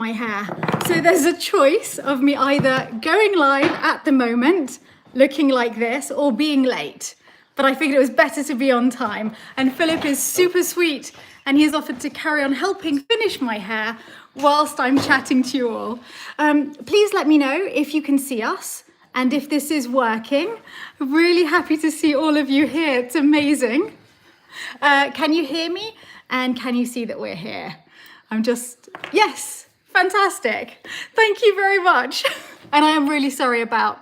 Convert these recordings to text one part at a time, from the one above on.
my hair. So there's a choice of me either going live at the moment, looking like this, or being late. But I figured it was better to be on time. And Philip is super sweet, and he has offered to carry on helping finish my hair whilst I'm chatting to you all. Please let me know if you can see us and if this is working. Really happy to see all of you here. It's amazing. Can you hear me? And can you see that we're here? Yes, fantastic. Thank you very much. And I am really sorry about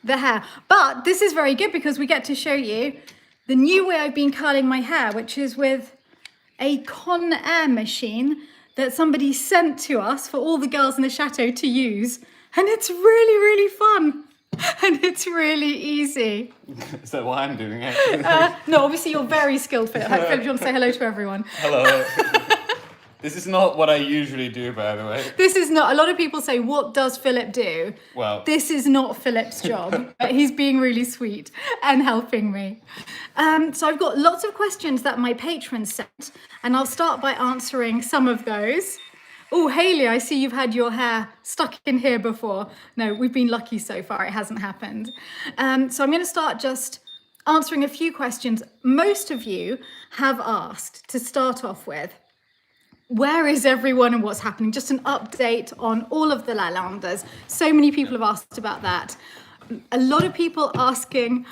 the hair, but this is very good because we get to show you the new way I've been curling my hair, which is with a Conair machine that somebody sent to us for all the girls in the chateau to use. And it's really, really fun. And it's really easy. Is that why I'm doing it? No, obviously you're very skilled, Philip. Philip, do you want to say hello to everyone? Hello. This is not what I usually do, by the way. This is not, a lot of people say, what does Philip do? Well, this is not Philip's job, but he's being really sweet and helping me. So I've got lots of questions that my patrons sent, and I'll start by answering some of those. Oh, Hayley, I see you've had your hair stuck in here before. No, we've been lucky so far, it hasn't happened. So I'm going to start just answering a few questions most of you have asked to start off with. Where is everyone and what's happening? Just an update on all of the LALANDEs. So many people have asked about that. A lot of people asking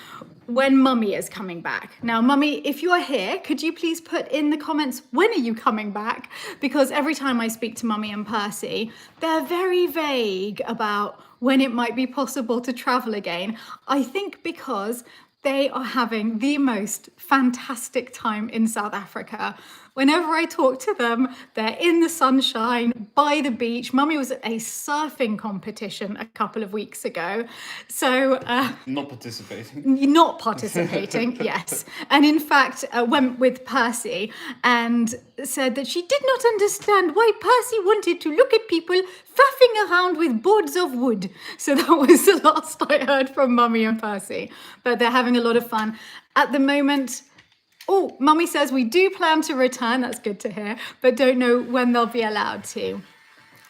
when Mummy is coming back. Now, Mummy, if you are here, could you please put in the comments, when are you coming back? Because every time I speak to Mummy and Percy, they're very vague about when it might be possible to travel again. I think because they are having the most fantastic time in South Africa. Whenever I talk to them, they're in the sunshine, by the beach. Mummy was at a surfing competition a couple of weeks ago. So... not participating. Not participating, yes. And in fact, went with Percy and said that she did not understand why Percy wanted to look at people faffing around with boards of wood. So that was the last I heard from Mummy and Percy. But they're having a lot of fun. At the moment... Oh, Mummy says we do plan to return. That's good to hear, but don't know when they'll be allowed to.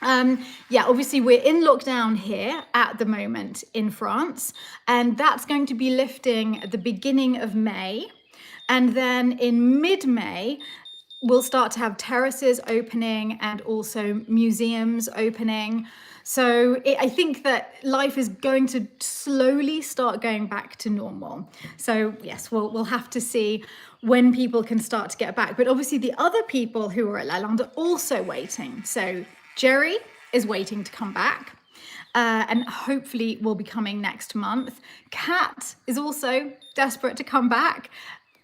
Yeah, obviously we're in lockdown here at the moment in France, and that's going to be lifting at the beginning of May. And then in mid-May, we'll start to have terraces opening and also museums opening. So I think that life is going to slowly start going back to normal. So yes, we'll have to see when people can start to get back. But obviously the other people who are at LALANDE are also waiting. So Jerry is waiting to come back and hopefully will be coming next month. Kat is also desperate to come back.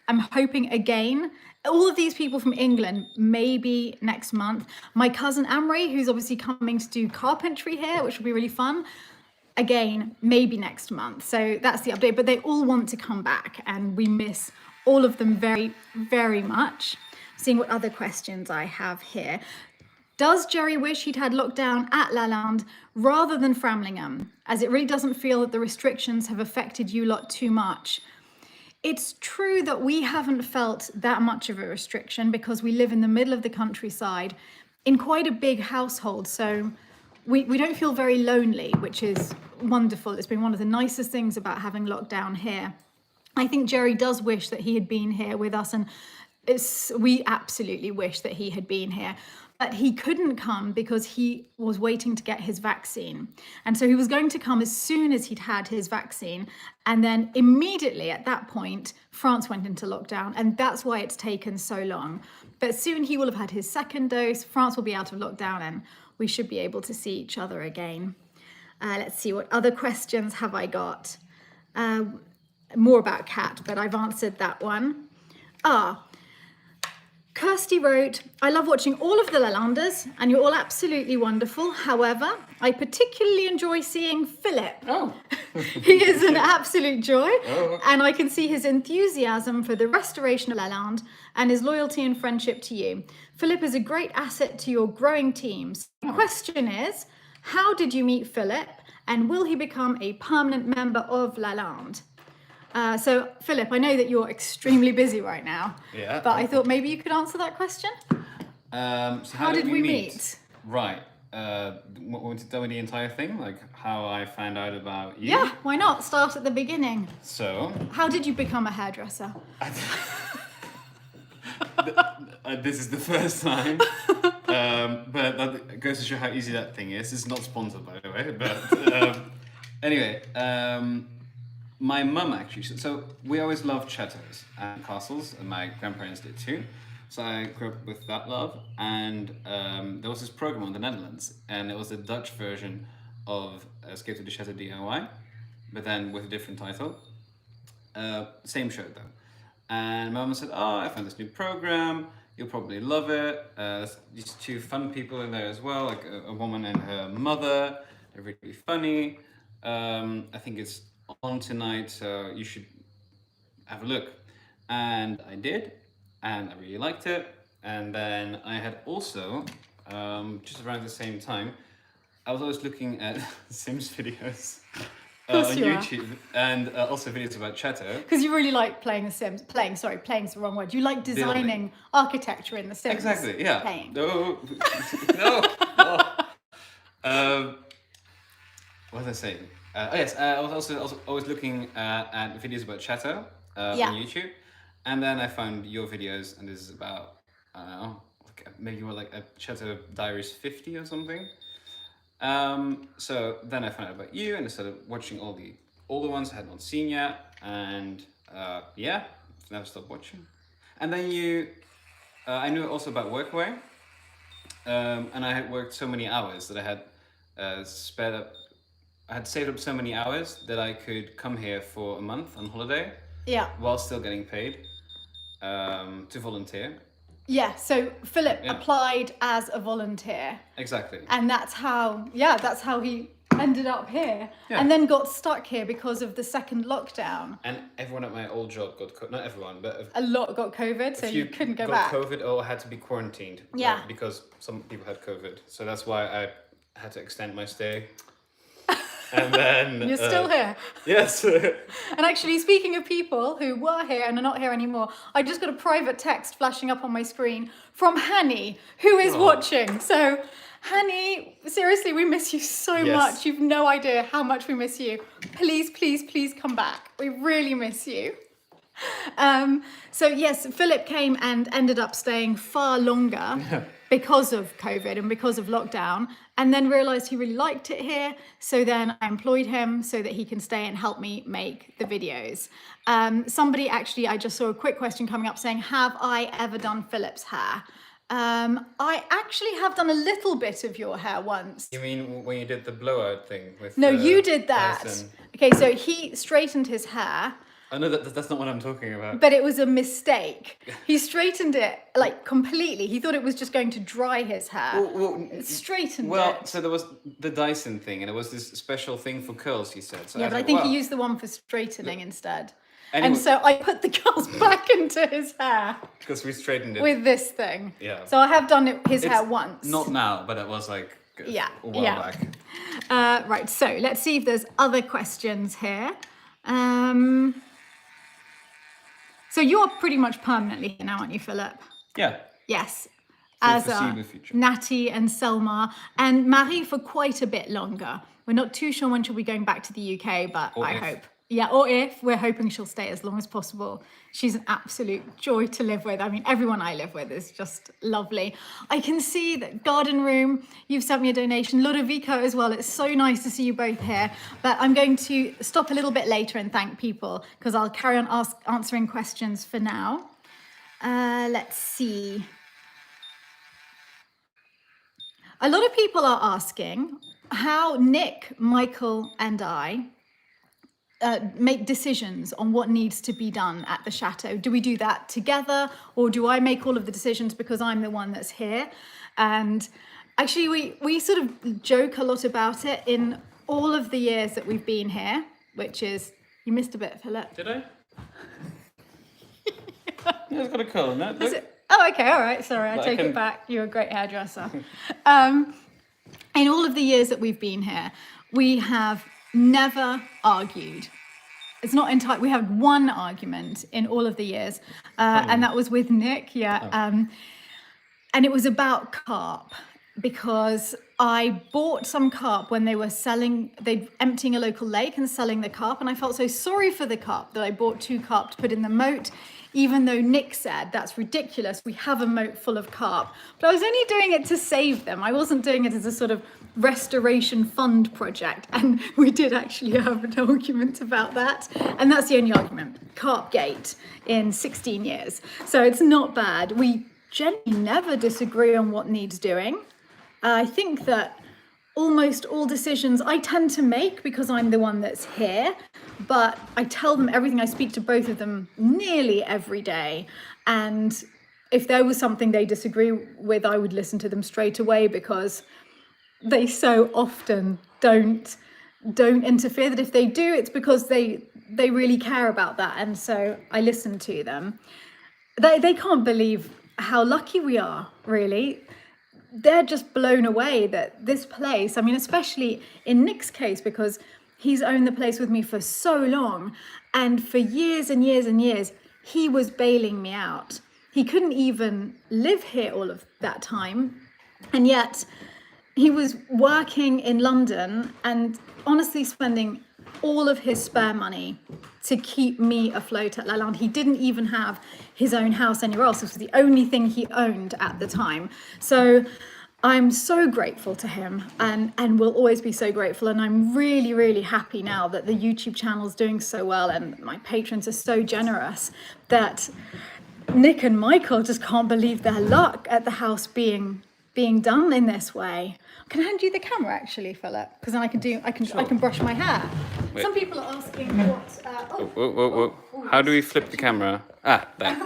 I'm hoping again. All of these people from England, maybe next month. My cousin Amri, who's obviously coming to do carpentry here, which will be really fun. Again, maybe next month. So that's the update, but they all want to come back and we miss all of them very, very much. Seeing what other questions I have here. Does Jerry wish he'd had lockdown at LALANDE rather than Framlingham, as it really doesn't feel that the restrictions have affected you lot too much? It's true that we haven't felt that much of a restriction because we live in the middle of the countryside in quite a big household. So we don't feel very lonely, which is wonderful. It's been one of the nicest things about having lockdown here. I think Jerry does wish that he had been here with us, and we absolutely wish that he had been here. But he couldn't come because he was waiting to get his vaccine. And so he was going to come as soon as he'd had his vaccine. And then immediately at that point, France went into lockdown. And that's why it's taken so long. But soon he will have had his second dose. France will be out of lockdown and we should be able to see each other again. Let's see, what other questions have I got? More about Kat, but I've answered that one. Kirsty wrote, I love watching all of the LALANDEs and you're all absolutely wonderful. However, I particularly enjoy seeing Philip. Oh. He is an absolute joy. Oh. And I can see his enthusiasm for the restoration of LALANDE and his loyalty and friendship to you. Philip is a great asset to your growing teams. The question is, how did you meet Philip and will he become a permanent member of LALANDE? So, Philip, I know that you're extremely busy right now, yeah, but I thought maybe you could answer that question. So How did we meet? Right. want to tell me the entire thing, like how I found out about you? Yeah, why not? Start at the beginning. So, How did you become a hairdresser? this is the first time, but that goes to show how easy that thing is. It's not sponsored, by the way, but anyway, my mum actually. So we always loved chateaus and castles, and my grandparents did too. So I grew up with that love, and there was this program in the Netherlands, and it was the Dutch version of Escape to the Chateau DIY, but then with a different title. Same show though. And my mum said, "Oh, I found this new program. You'll probably love it. There's these two fun people in there as well, like a woman and her mother. They're really funny. I think it's on tonight, so you should have a look." And I did, and I really liked it. And then I had also, just around the same time, I was always looking at Sims videos on YouTube, and also videos about Chateau. Because you really like playing The Sims. Playing's the wrong word. You like designing architecture in The Sims. Exactly, yeah. Playing. No, no. Oh. What was I saying? Yes, I was also always looking at videos about Chateau on YouTube, and then I found your videos, and this is about, I don't know, maybe you were like at Chateau Diaries 50 or something. So then I found out about you, and I started watching all the older ones I had not seen yet, and yeah, never stopped watching. And then I knew also about Workaway, and I had worked so many hours that I had sped up. I had saved up so many hours that I could come here for a month on holiday. Yeah. While still getting paid to volunteer. Yeah, so Philip applied as a volunteer. Exactly. And that's how he ended up here. Yeah. And then got stuck here because of the second lockdown. And everyone at my old job got, not everyone, but a lot got COVID, so you couldn't go back. Got COVID or had to be quarantined. Yeah. Like, because some people had COVID. So that's why I had to extend my stay. And then You're still here. Yes. And actually, speaking of people who were here and are not here anymore, I just got a private text flashing up on my screen from Hanny, who is watching. So, Hanny, seriously, we miss you so much. You've no idea how much we miss you. Please, please, please come back. We really miss you. So yes, Philip came and ended up staying far longer because of COVID and because of lockdown, and then realized he really liked it here. So then I employed him so that he can stay and help me make the videos. Somebody actually, I just saw a quick question coming up saying, have I ever done Philip's hair? I actually have done a little bit of your hair once. You mean when you did the blowout thing with? No, you did that. Dyson. Okay, so he straightened his hair. I know that's not what I'm talking about. But it was a mistake. He straightened it like completely. He thought it was just going to dry his hair. Straightened it. Well, so there was the Dyson thing, and it was this special thing for curls, he said. So yeah, but I think he used the one for straightening instead. Anyway. And so I put the curls back into his hair. Because we straightened it. With this thing. Yeah. So I have done his hair once. Not now, but it was like a while back. Right, so let's see if there's other questions here. So you're pretty much permanently here now, aren't you, Philip? Yeah. Yes. As Natty and Selma and Marie for quite a bit longer. We're not too sure when she'll be going back to the UK, but I hope. Yeah, or if. We're hoping she'll stay as long as possible. She's an absolute joy to live with. I mean, everyone I live with is just lovely. I can see that Garden Room, you've sent me a donation. Ludovico as well. It's so nice to see you both here. But I'm going to stop a little bit later and thank people because I'll carry on answering questions for now. Let's see. A lot of people are asking how Nick, Michael, and I make decisions on what needs to be done at the chateau. Do we do that together, or do I make all of the decisions because I'm the one that's here? And actually, we sort of joke a lot about it in all of the years that we've been here, which is, you missed a bit, Philip. Did I? Yeah, it's got a curl in that. Oh, okay, all right, sorry, I take it back. You're a great hairdresser. In all of the years that we've been here, we have never argued. It's not entirely, we had one argument in all of the years, and that was with Nick, and it was about carp. because I bought some carp when they were emptying a local lake and selling the carp, and I felt so sorry for the carp that I bought 2 carp to put in the moat, even though Nick said that's ridiculous, we have a moat full of carp. But I was only doing it to save them. I wasn't doing it as a sort of restoration fund project, and we did actually have an argument about that, and that's the only argument. Carp gate in 16 years, so it's not bad. We generally never disagree on what needs doing. I think that almost all decisions I tend to make because I'm the one that's here, but I tell them everything. I speak to both of them nearly every day, and if there was something they disagree with, I would listen to them straight away, because they so often don't interfere, that if they do, it's because they really care about that, and so I listen to them. They can't believe how lucky we are, really. They're just blown away that this place, I mean, especially in Nick's case, because he's owned the place with me for so long, and for years and years and years, he was bailing me out. He couldn't even live here all of that time, and yet he was working in London and honestly spending all of his spare money to keep me afloat at LALANDE. He didn't even have his own house anywhere else. This was the only thing he owned at the time. So I'm so grateful to him, and will always be so grateful. And I'm really, really happy now that the YouTube channel is doing so well and my patrons are so generous, that Nick and Michael just can't believe their luck at the house being done in this way. Can I hand you the camera actually, Philip? Because then I can brush my hair. Wait. Some people are asking what. Whoa. How do we flip the camera? Ah, there.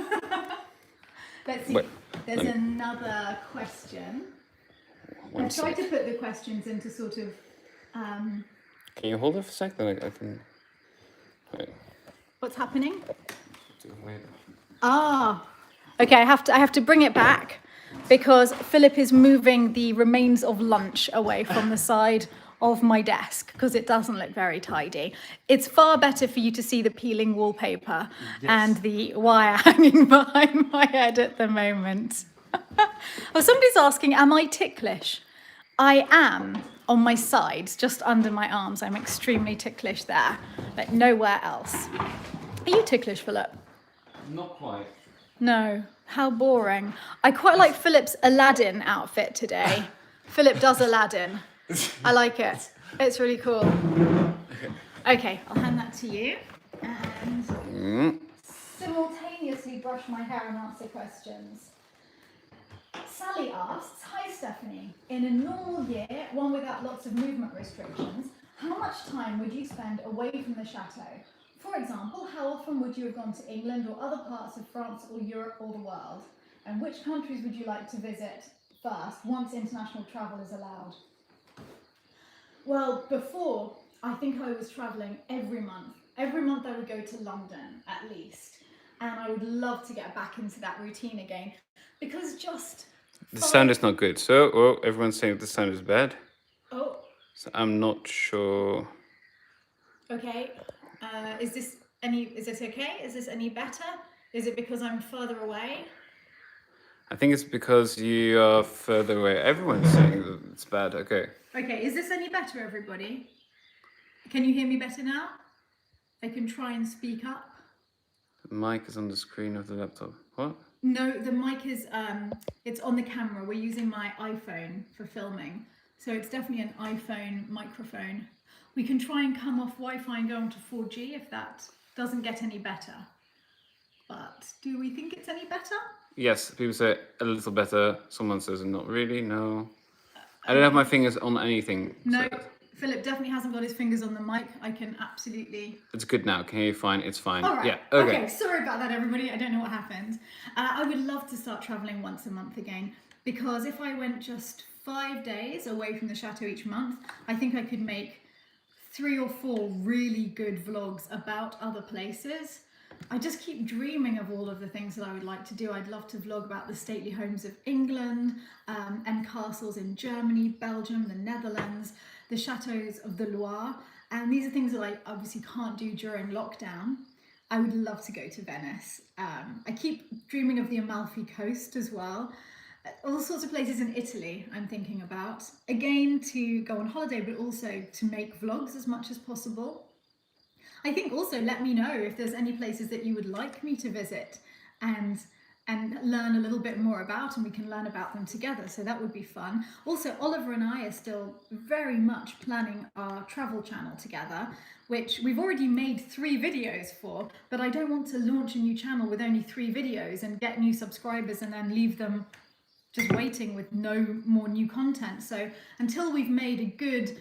Let's see. Wait, There's another question. I tried to put the questions into sort of. Can you hold it for a sec? Then I can. Wait. What's happening? Wait. Ah, okay. I have to bring it back, because Philip is moving the remains of lunch away from the side of my desk, because it doesn't look very tidy. It's far better for you to see the peeling wallpaper and the wire hanging behind my head at the moment. Well, somebody's asking, am I ticklish? I am on my sides, just under my arms. I'm extremely ticklish there, but nowhere else. Are you ticklish, Philip? Not quite. No. How boring. I quite like Philip's Aladdin outfit today. Philip does Aladdin. I like it. It's really cool. Okay, I'll hand that to you. And simultaneously brush my hair and answer questions. Sally asks, hi Stephanie, in a normal year, one without lots of movement restrictions, how much time would you spend away from the chateau? For example, how often would you have gone to England or other parts of France or Europe or the world? And which countries would you like to visit first, once international travel is allowed? Well, before, I think I was travelling every month. Every month I would go to London, at least. And I would love to get back into that routine again. Because just... The sound is not good. So, everyone's saying the sound is bad. Oh. So I'm not sure. Okay. Is this okay? Is this any better? Is it because I'm further away? I think it's because you are further away. Everyone's saying that it's bad. Okay. Okay, is this any better, everybody? Can you hear me better now? I can try and speak up. The mic is on the screen of the laptop. What? No, the mic is, it's on the camera. We're using my iPhone for filming. So it's definitely an iPhone microphone. We can try and come off Wi-Fi and go onto 4G if that doesn't get any better. But do we think it's any better? Yes, people say a little better. Someone says not really. No. I don't have my fingers on anything. No, so. Philip definitely hasn't got his fingers on the mic. I can absolutely... It's good now. Can you hear fine? It's fine. All right. Yeah, okay. Sorry about that, everybody. I don't know what happened. I would love to start travelling once a month again, because if I went just 5 days away from the chateau each month, I think I could make 3 or 4 really good vlogs about other places. I just keep dreaming of all of the things that I would like to do. I'd love to vlog about the stately homes of England and castles in Germany, Belgium, the Netherlands, the chateaux of the Loire. And these are things that I obviously can't do during lockdown. I would love to go to Venice. I keep dreaming of the Amalfi Coast as well. All sorts of places in Italy I'm thinking about. Again, to go on holiday, but also to make vlogs as much as possible. I think also let me know if there's any places that you would like me to visit and learn a little bit more about, and we can learn about them together. So that would be fun. Also, Oliver and I are still very much planning our travel channel together, which we've already made 3 videos for, but I don't want to launch a new channel with only 3 videos and get new subscribers and then leave them just waiting with no more new content. So until we've made a good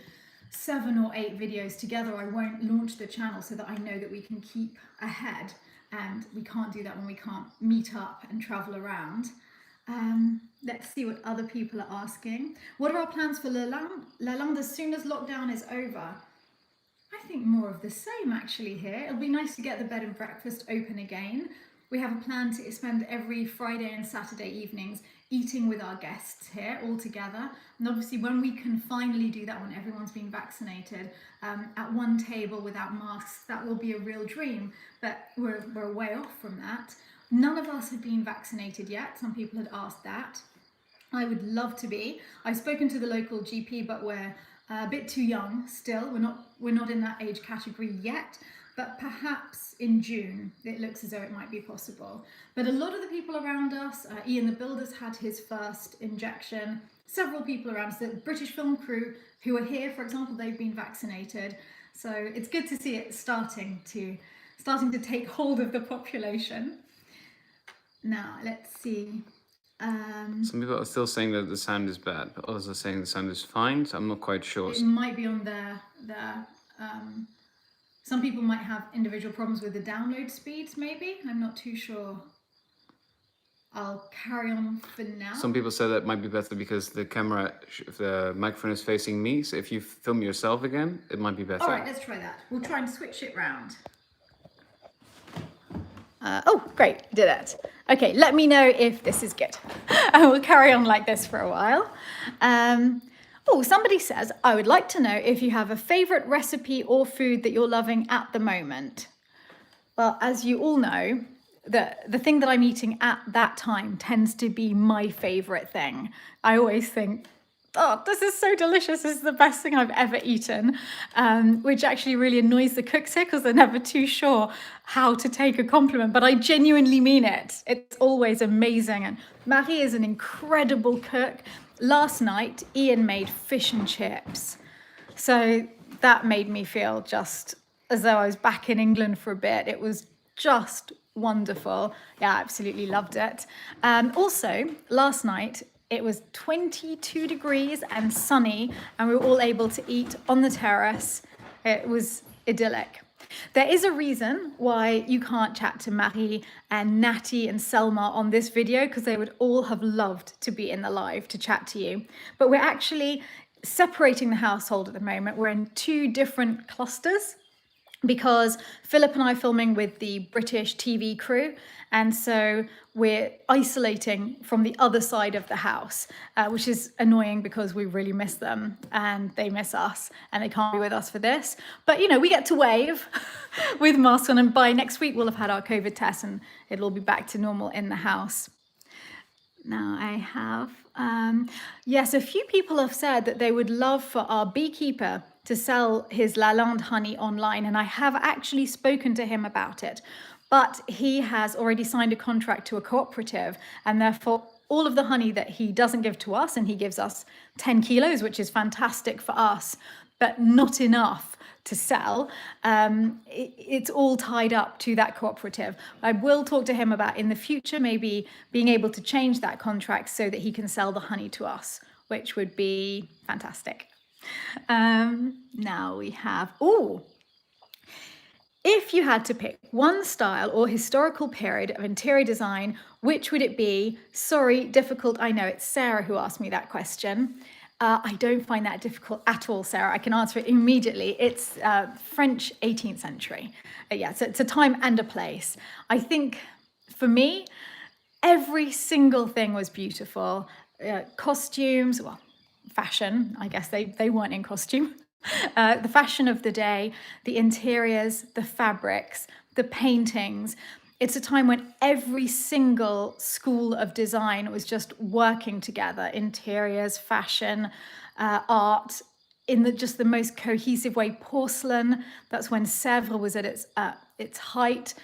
7 or 8 videos together, I won't launch the channel, so that I know that we can keep ahead, and we can't do that when we can't meet up and travel around. Let's see what other people are asking. What are our plans for LALANDE as soon as lockdown is over? I think more of the same actually here. It'll be nice to get the bed and breakfast open again. We have a plan to spend every Friday and Saturday evenings eating with our guests here all together. And obviously when we can finally do that, when everyone's been vaccinated, at one table without masks, that will be a real dream. But we're way off from that. None of us have been vaccinated yet. Some people had asked that. I would love to be. I've spoken to the local GP, but we're a bit too young still. We're not in that age category yet. But perhaps in June, it looks as though it might be possible. But a lot of the people around us, Ian the Builder's had his first injection. Several people around us, the British film crew who are here, for example, they've been vaccinated. So it's good to see it starting to take hold of the population. Now, let's see. Some people are still saying that the sound is bad, but others are saying the sound is fine, so I'm not quite sure. It might be on their some people might have individual problems with the download speeds, maybe. I'm not too sure. I'll carry on for now. Some people said that might be better because the camera, if the microphone is facing me, so if you film yourself again, it might be better. All right, let's try that. We'll try and switch it round. Oh, great, did it. Okay, let me know if this is good. And we'll carry on like this for a while. Oh, somebody says, I would like to know if you have a favorite recipe or food that you're loving at the moment. Well, as you all know, the thing that I'm eating at that time tends to be my favorite thing. I always think, oh, this is so delicious. This is the best thing I've ever eaten, which actually really annoys the cooks here because they're never too sure how to take a compliment, but I genuinely mean it. It's always amazing. And Marie is an incredible cook. Last night, Ian made fish and chips. So that made me feel just as though I was back in England for a bit. It was just wonderful. Yeah, I absolutely loved it. Also, last night, it was 22 degrees and sunny, and we were all able to eat on the terrace. It was idyllic. There is a reason why you can't chat to Marie and Natty and Selma on this video, because they would all have loved to be in the live to chat to you. But we're actually separating the household at the moment. We're in 2 different clusters because Philip and I are filming with the British TV crew, and so we're isolating from the other side of the house, which is annoying because we really miss them and they miss us and they can't be with us for this. But you know, we get to wave with masks on, and by next week we'll have had our COVID test and it'll all be back to normal in the house. Now I have, yes, a few people have said that they would love for our beekeeper to sell his LALANDE honey online, and I have actually spoken to him about it. But he has already signed a contract to a cooperative, and therefore all of the honey that he doesn't give to us, and he gives us 10 kilos, which is fantastic for us, but not enough to sell. It's all tied up to that cooperative. I will talk to him about in the future maybe being able to change that contract so that he can sell the honey to us, which would be fantastic. Now we have, if you had to pick one style or historical period of interior design, which would it be? Sorry, difficult. I know it's Sarah who asked me that question. I don't find that difficult at all, Sarah. I can answer it immediately. It's French 18th century. Yeah, so it's a time and a place. I think for me, every single thing was beautiful. Costumes, well, fashion, I guess they weren't in costume. The fashion of the day, the interiors, the fabrics, the paintings. it's a time when every single school of design was just working together, interiors, fashion, art, in just the most cohesive way. Porcelain, that's when Sèvres was at its height.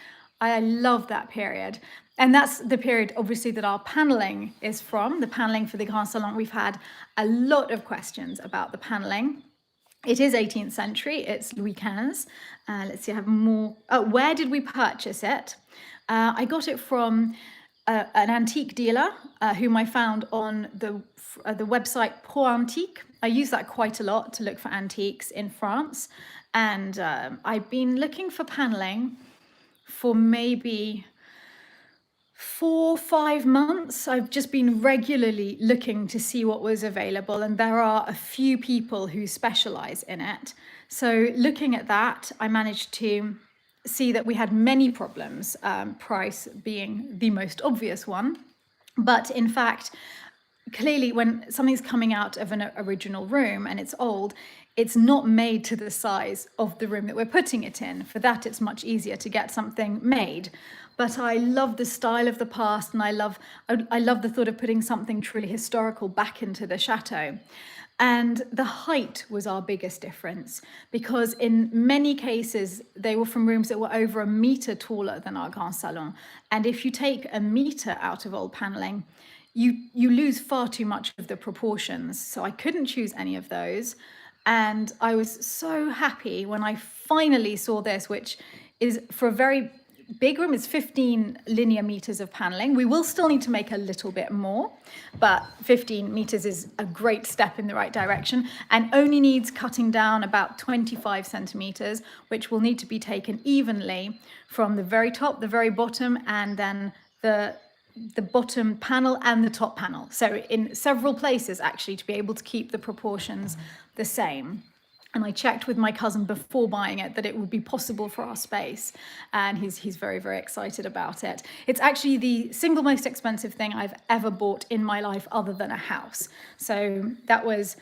I love that period. And that's the period, obviously, that our paneling is from, the paneling for the Grand Salon. We've had a lot of questions about the paneling. It is 18th century, it's Louis XV. Let's see, I have more. Where did we purchase it? I got it from an antique dealer whom I found on the website Pro Antique. I use that quite a lot to look for antiques in France. And I've been looking for paneling for maybe 4 or 5 months. I've just been regularly looking to see what was available, and there are a few people who specialize in it. So looking at that, I managed to see that we had many problems, price being the most obvious one. But in fact, clearly when something's coming out of an original room and it's old, it's not made to the size of the room that we're putting it in. For that, it's much easier to get something made. But I love the style of the past, and I love the thought of putting something truly historical back into the chateau. And the height was our biggest difference, because in many cases, they were from rooms that were over 1 meter taller than our Grand Salon. And if you take 1 meter out of old paneling, you lose far too much of the proportions. So I couldn't choose any of those. And I was so happy when I finally saw this, which is for a very big room. It's 15 linear meters of paneling. We will still need to make a little bit more, but 15 meters is a great step in the right direction, and only needs cutting down about 25 centimeters, which will need to be taken evenly from the very top, the very bottom, and then the bottom panel and the top panel. So in several places, actually, to be able to keep the proportions the same. And I checked with my cousin before buying it that it would be possible for our space. And he's very, very excited about it. It's actually the single most expensive thing I've ever bought in my life other than a house. So that was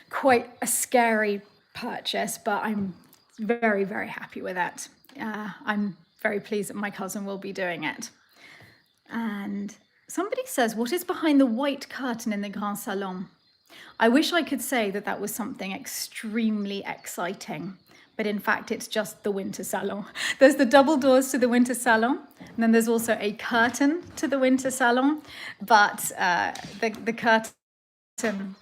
quite a scary purchase, but I'm very, very happy with it. I'm very pleased that my cousin will be doing it. And somebody says, what is behind the white curtain in the Grand Salon? I wish I could say that that was something extremely exciting, but in fact, it's just the winter salon. There's the double doors to the winter salon, and then there's also a curtain to the winter salon, but the curtain,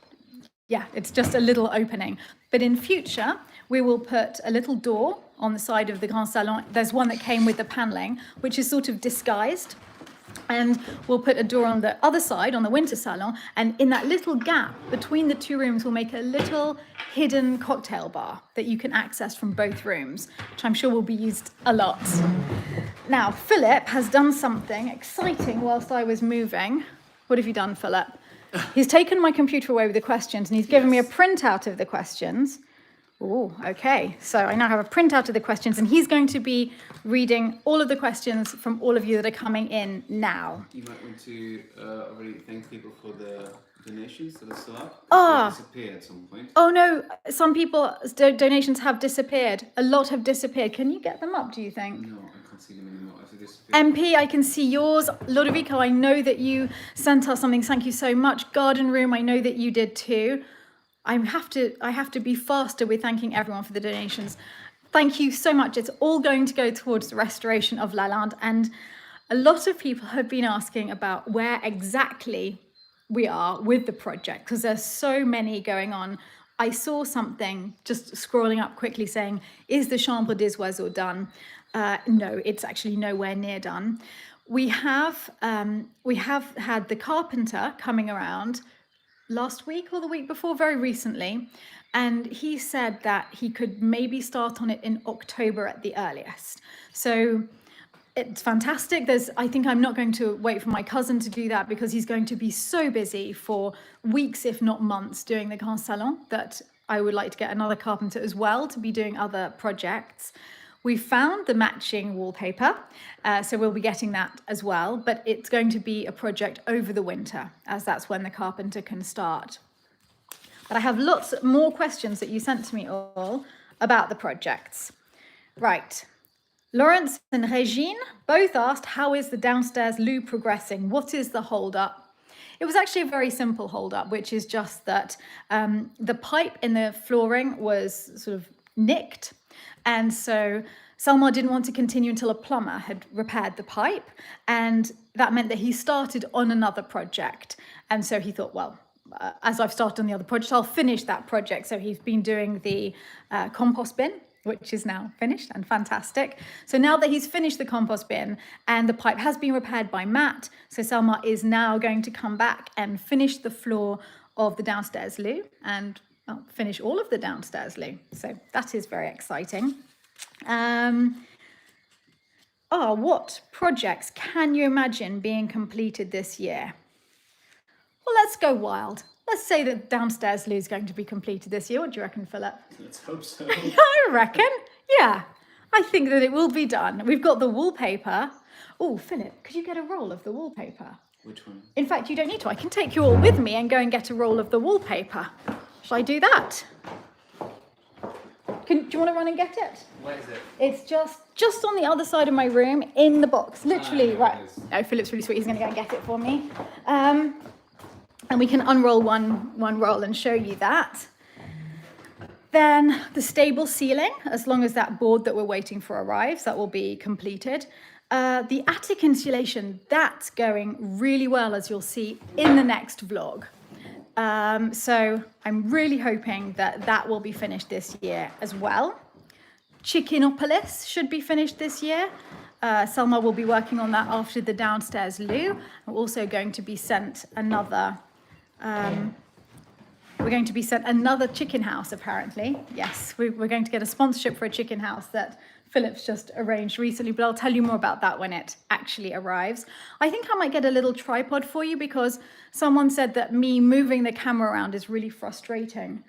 yeah, it's just a little opening. But in future, we will put a little door on the side of the Grand Salon. There's one that came with the paneling, which is sort of disguised. And we'll put a door on the other side, on the winter salon, and in that little gap between the two rooms, we'll make a little hidden cocktail bar that you can access from both rooms, which I'm sure will be used a lot. Now, Philip has done something exciting whilst I was moving. What have you done, Philip? He's taken my computer away with the questions, and he's given me a printout of the questions. Oh, okay. So I now have a printout of the questions, and he's going to be reading all of the questions from all of you that are coming in now. You might want to already thank people for the donations that are still up. Ah. They disappear at some point. Oh no, some people's donations have disappeared. A lot have disappeared. Can you get them up, do you think? No, I can't see them anymore. I've disappeared. MP, I can see yours. Lodovico, I know that you sent us something. Thank you so much. Garden Room, I know that you did too. I have to be faster with thanking everyone for the donations. Thank you so much. It's all going to go towards the restoration of LALANDE, and a lot of people have been asking about where exactly we are with the project, because there's so many going on. I saw something just scrolling up quickly saying, is the Chambre des Oiseaux done? No, it's actually nowhere near done. We have had the carpenter coming around last week or the week before, very recently, and he said that he could maybe start on it in October at the earliest. So it's fantastic. I think I'm not going to wait for my cousin to do that, because he's going to be so busy for weeks, if not months, doing the Grand Salon, that I would like to get another carpenter as well to be doing other projects. We found the matching wallpaper, so we'll be getting that as well, but it's going to be a project over the winter, as that's when the carpenter can start. But I have lots more questions that you sent to me all about the projects. Right, Lawrence and Regine both asked, how is the downstairs loo progressing? What is the hold up? It was actually a very simple hold up, which is just that the pipe in the flooring was sort of nicked. And so Selma didn't want to continue until a plumber had repaired the pipe. And that meant that he started on another project. And so he thought, well, as I've started on the other project, I'll finish that project. So he's been doing the compost bin, which is now finished and fantastic. So now that he's finished the compost bin and the pipe has been repaired by Matt, so Selma is now going to come back and finish the floor of the downstairs loo and finish all of the downstairs loo. So that is very exciting. What projects can you imagine being completed this year? Well, let's go wild. Let's say that downstairs loo is going to be completed this year. What do you reckon, Philip? Let's hope so. I reckon. Yeah, I think that it will be done. We've got the wallpaper. Oh, Philip, could you get a roll of the wallpaper? Which one? In fact, you don't need to. I can take you all with me and go and get a roll of the wallpaper. Shall I do that? Do you want to run and get it? Where is it? It's just on the other side of my room in the box. Literally, right. No, Philip's really sweet. He's going to go and get it for me. And we can unroll one roll and show you that. Then the stable ceiling, as long as that board that we're waiting for arrives, that will be completed. The attic insulation, that's going really well, as you'll see in the next vlog. So I'm really hoping that that will be finished this year as well. Chickenopolis should be finished this year. Selma will be working on that after the downstairs loo. We're also going to be sent another chicken house, apparently. Yes, we're going to get a sponsorship for a chicken house that Philip's just arranged recently, but I'll tell you more about that when it actually arrives. I think I might get a little tripod for you because someone said that me moving the camera around is really frustrating.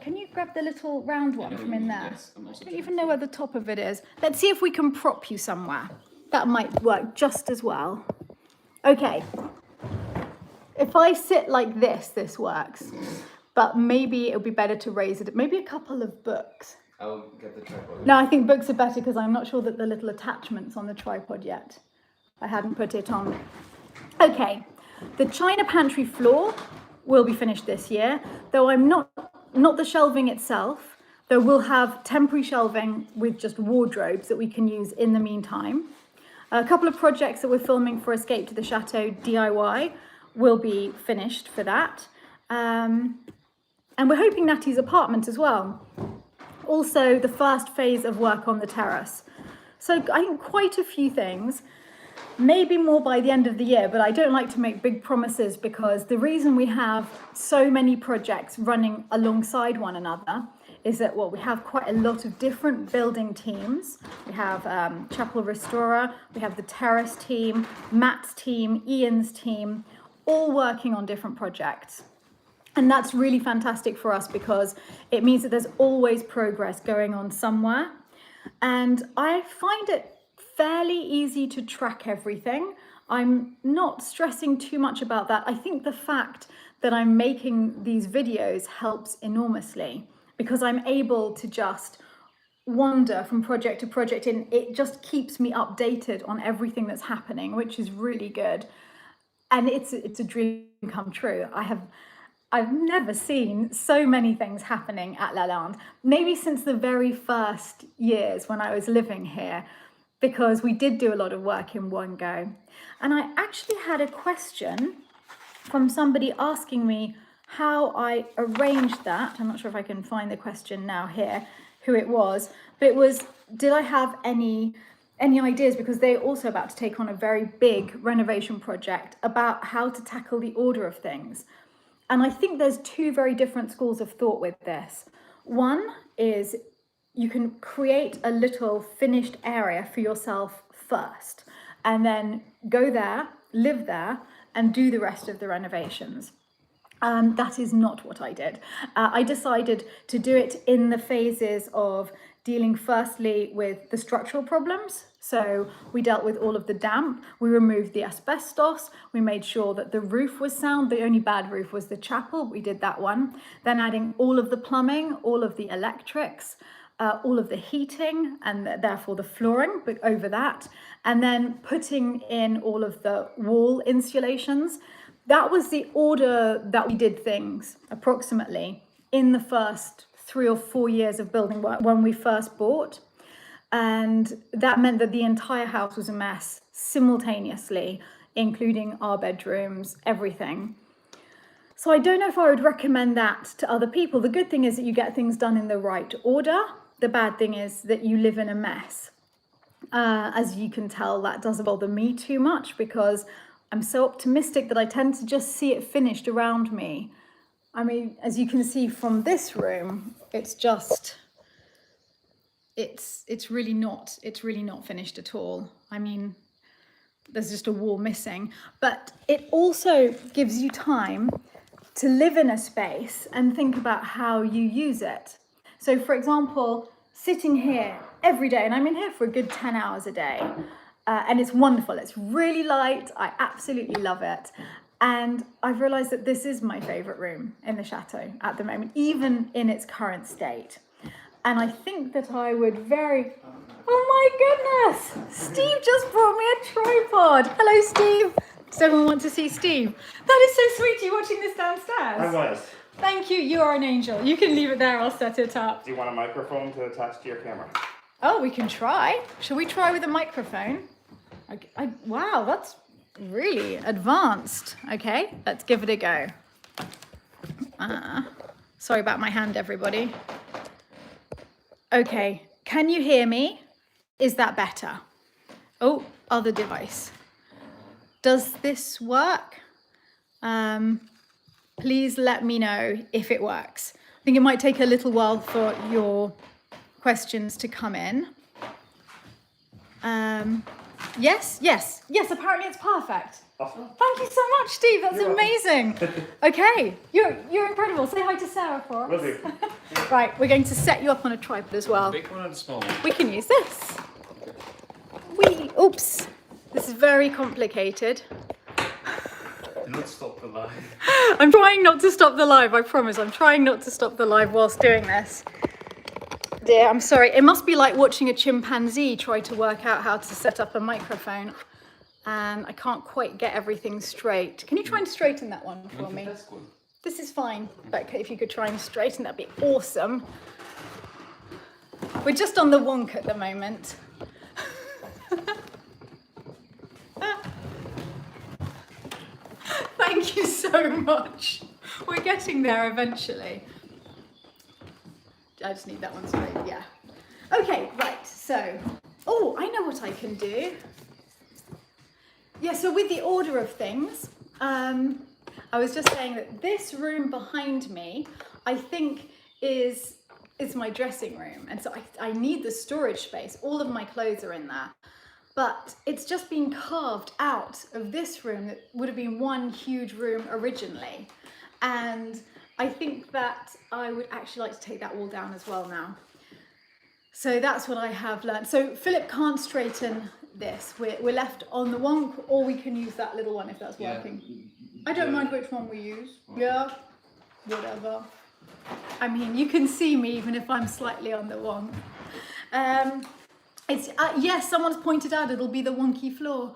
Can you grab the little round one from in there? Yes, I don't even know where the top of it is. Let's see if we can prop you somewhere. That might work just as well. Okay. If I sit like this works. But maybe it would be better to raise it. Maybe a couple of books. I'll get the tripod. No, I think books are better because I'm not sure that the little attachment's on the tripod yet. I hadn't put it on. Okay, the china pantry floor will be finished this year, though I'm not the shelving itself, though we'll have temporary shelving with just wardrobes that we can use in the meantime. A couple of projects that we're filming for Escape to the Chateau DIY will be finished for that. And we're hoping Natty's apartment as well. Also, the first phase of work on the terrace. So I think quite a few things, maybe more by the end of the year, but I don't like to make big promises because the reason we have so many projects running alongside one another is that, well, we have quite a lot of different building teams. We have Chapel Restorer, we have the terrace team, Matt's team, Ian's team, all working on different projects. And that's really fantastic for us because it means that there's always progress going on somewhere. And I find it fairly easy to track everything. I'm not stressing too much about that. I think the fact that I'm making these videos helps enormously because I'm able to just wander from project to project and it just keeps me updated on everything that's happening, which is really good. And it's a dream come true. I've never seen so many things happening at LALANDE, maybe since the very first years when I was living here, because we did do a lot of work in one go. And I actually had a question from somebody asking me how I arranged that. I'm not sure if I can find the question now here, who it was, but it was, did I have any ideas, because they're also about to take on a very big renovation project about how to tackle the order of things. And I think there's two very different schools of thought with this. One is you can create a little finished area for yourself first, and then go there, live there, and do the rest of the renovations. That is not what I did. I decided to do it in the phases of dealing firstly with the structural problems. So we dealt with all of the damp, we removed the asbestos, we made sure that the roof was sound. The only bad roof was the chapel, we did that one. Then adding all of the plumbing, all of the electrics, all of the heating and therefore the flooring over that, and then putting in all of the wall insulations. That was the order that we did things approximately in the first 3 or 4 years of building work when we first bought. And that meant that the entire house was a mess simultaneously, including our bedrooms, everything. So I don't know if I would recommend that to other people. The good thing is that you get things done in the right order. The bad thing is that you live in a mess. As you can tell, that doesn't bother me too much because I'm so optimistic that I tend to just see it finished around me. I mean, as you can see from this room, it's just, it's really not finished at all. I mean, there's just a wall missing, but it also gives you time to live in a space and think about how you use it. So for example, sitting here every day, and I'm in here for a good 10 hours a day, and it's wonderful. It's really light. I absolutely love it. And I've realized that this is my favorite room in the chateau at the moment, even in its current state. And I think that I would oh my goodness, Steve just brought me a tripod. Hello, Steve. Does everyone want to see Steve? That is so sweet. Are you watching this downstairs? I was. Thank you. You are an angel. You can leave it there. I'll set it up. Do you want a microphone to attach to your camera? Oh, we can try. Shall we try with a microphone? Wow, that's really advanced. Okay, let's give it a go. Sorry about my hand, everybody. Okay, can you hear me? Is that better? Oh, other device. Does this work? Please let me know if it works. I think it might take a little while for your questions to come in. Yes, apparently it's perfect. Awesome. Thank you so much, Steve. That's amazing. Okay, you're incredible. Say hi to Sarah for us. Will do. Right, we're going to set you up on a tripod as well. Big one and small one. We can use this. Oops. This is very complicated. Do not stop the live. I'm trying not to stop the live, I promise. I'm trying not to stop the live whilst doing this. Dear, I'm sorry. It must be like watching a chimpanzee try to work out how to set up a microphone. And I can't quite get everything straight. Can you try and straighten that one for me? That's good. This is fine, but if you could try and straighten, that'd be awesome. We're just on the wonk at the moment. Thank you so much. We're getting there eventually. I just need that one straight, yeah. Okay, right, so, oh, I know what I can do. Yeah, so with the order of things, I was just saying that this room behind me, I think is my dressing room. And so I need the storage space. All of my clothes are in there. But it's just been carved out of this room that would have been one huge room originally. And I think that I would actually like to take that wall down as well now. So that's what I have learned. So Philip can't straighten this. We're left on the wonk, or we can use that little one if that's working. I don't mind which one we use. Yeah, whatever. I mean, you can see me even if I'm slightly on the wonk. It's yes, someone's pointed out it'll be the wonky floor.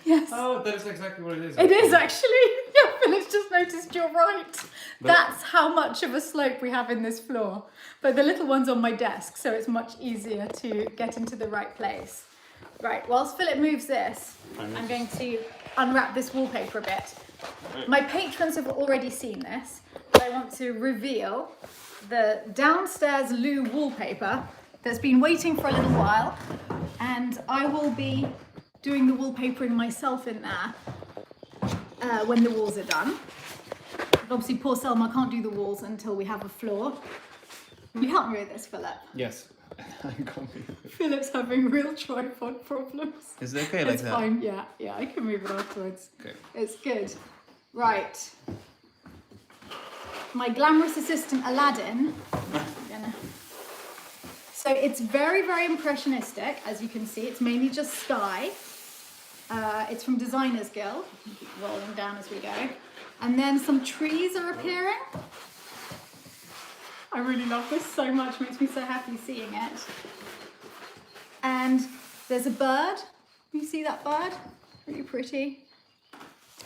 Yes. Oh, that is exactly what it is. It is actually. Yeah, Philip's just noticed you're right. That's how much of a slope we have in this floor. But the little one's on my desk, so it's much easier to get into the right place. Right, whilst Philip moves this, I'm going to unwrap this wallpaper a bit. My patrons have already seen this, but I want to reveal the downstairs loo wallpaper that's been waiting for a little while, and I will be doing the wallpapering myself in there when the walls are done. But obviously poor Selma can't do the walls until we have a floor. Will you help me with this, Philip? Yes. I'm coming. Philip's having real tripod problems. Is it okay like It's that? fine, yeah, I can move it afterwards. Okay. It's good. Right. My glamorous assistant Aladdin. So it's very, very impressionistic, as you can see. It's mainly just sky. It's from Designers Guild. Keep rolling down as we go. And then some trees are appearing. I really love this so much. Makes me so happy seeing it. And there's a bird. You see that bird? Really pretty.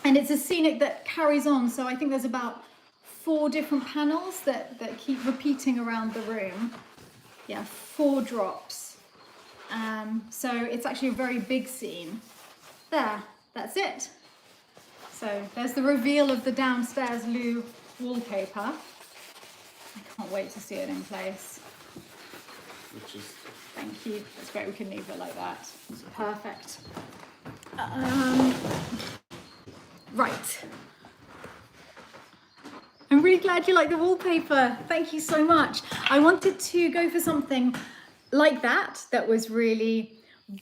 And it's a scenic that carries on. So I think there's about 4 different panels that keep repeating around the room. Yeah, 4 drops. So it's actually a very big scene. There, that's it. So there's the reveal of the downstairs loo wallpaper. I can't wait to see it in place. Which is... Thank you. That's great. We can leave it like that. Perfect. Right. I'm really glad you like the wallpaper. Thank you so much. I wanted to go for something like that was really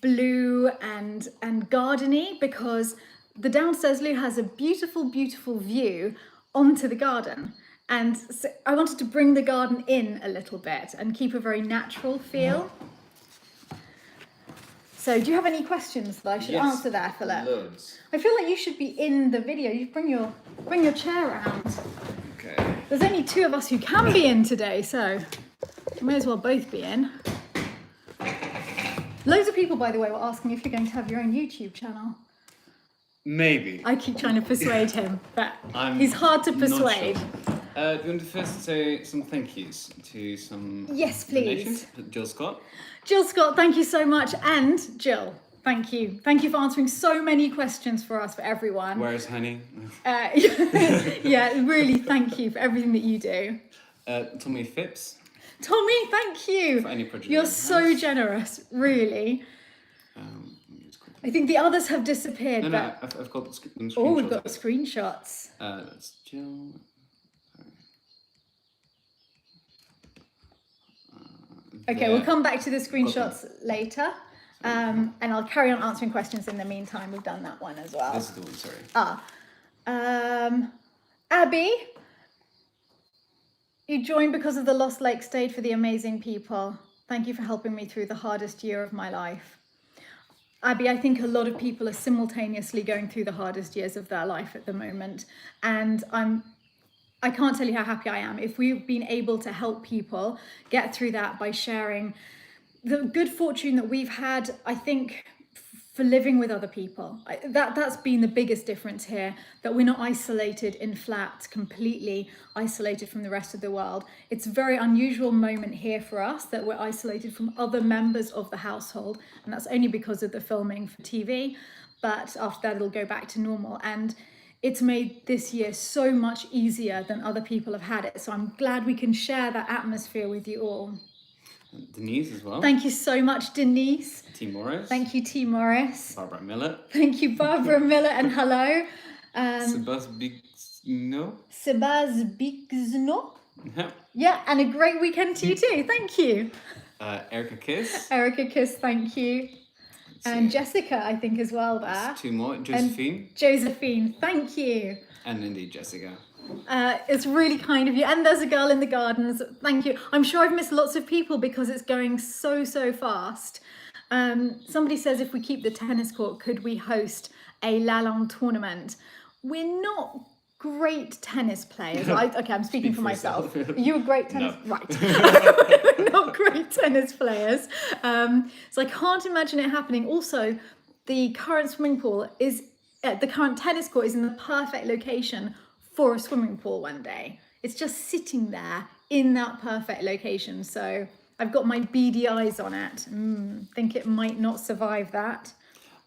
blue and gardeny, because the downstairs loo has a beautiful, beautiful view onto the garden. And so I wanted to bring the garden in a little bit and keep a very natural feel. So do you have any questions that I should answer there, Philip? Loads. I feel like you should be in the video. You bring your chair around. Okay. There's only 2 of us who can be in today, so we may as well both be in. Loads of people, by the way, were asking if you're going to have your own YouTube channel. Maybe. I keep trying to persuade him, but he's hard to persuade. Do you want to first say some thank yous to some Yes, please. donations? Jill Scott. Jill Scott, thank you so much. And Jill, thank you. Thank you for answering so many questions for us, for everyone. Where's Honey? Yeah, really thank you for everything that you do. Tommy Phipps. Tommy, thank you. For any project You're in the so house. generous, really. Let me just quickly- I think the others have disappeared, No, but... I've got them screenshots. Oh, we've got screenshots. That's Jill. Okay, we'll come back to the screenshots later. And I'll carry on answering questions in the meantime. We've done that one as well. This is the one, sorry. Abby, you joined because of the Lost Lake Stayed for the amazing people. Thank you for helping me through the hardest year of my life. Abby, I think a lot of people are simultaneously going through the hardest years of their life at the moment. And I can't tell you how happy I am if we've been able to help people get through that by sharing the good fortune that we've had, I think, for living with other people. That's been the biggest difference here, that we're not isolated in flats, completely isolated from the rest of the world. It's a very unusual moment here for us that we're isolated from other members of the household, and that's only because of the filming for TV, but after that it'll go back to normal. And it's made this year so much easier than other people have had it. So I'm glad we can share that atmosphere with you all. Denise as well. Thank you so much, Denise. T. Morris. Thank you, T. Morris. Barbara Miller. Thank you, Barbara Miller, and hello. Sebastian Bigno. Sebaz Bigzno. Yeah. Yeah, and a great weekend to you too. Thank you. Erica Kiss. Erica Kiss, thank you. And Jessica, I think, as well there. There's 2 more. Josephine. And Josephine, thank you. And indeed Jessica. It's really kind of you. And there's a girl in the gardens. Thank you. I'm sure I've missed lots of people because it's going so fast. Somebody says if we keep the tennis court, could we host a LALANDE tournament? We're not great tennis players. Okay, I'm speaking for myself. Are you a great tennis? No. Right. We're not great tennis players. So I can't imagine it happening. Also, the current swimming pool is, the current tennis court is in the perfect location for a swimming pool one day. It's just sitting there in that perfect location. So I've got my beady eyes on it. Think it might not survive that.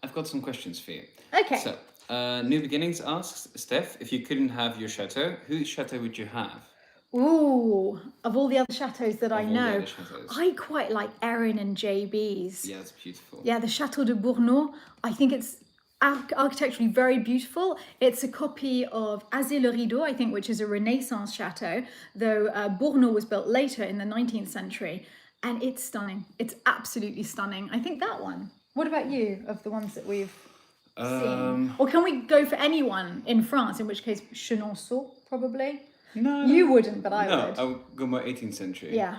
I've got some questions for you. Okay. So, New Beginnings asks, Steph, if you couldn't have your chateau, whose chateau would you have? Ooh, of all the other chateaux that I Of all the know, other chateaux. I quite like Erin and JB's. Yeah, it's beautiful. Yeah, the Chateau de Bourneau. I think it's architecturally very beautiful. It's a copy of Azé le Rideau, I think, which is a Renaissance chateau, though Bourneau was built later in the 19th century. And it's stunning. It's absolutely stunning. I think that one. What about you, of the ones that we've seen? Or can we go for anyone in France, in which case Chenonceau, probably? No. You wouldn't, but I No, would. I would go more 18th century. Yeah.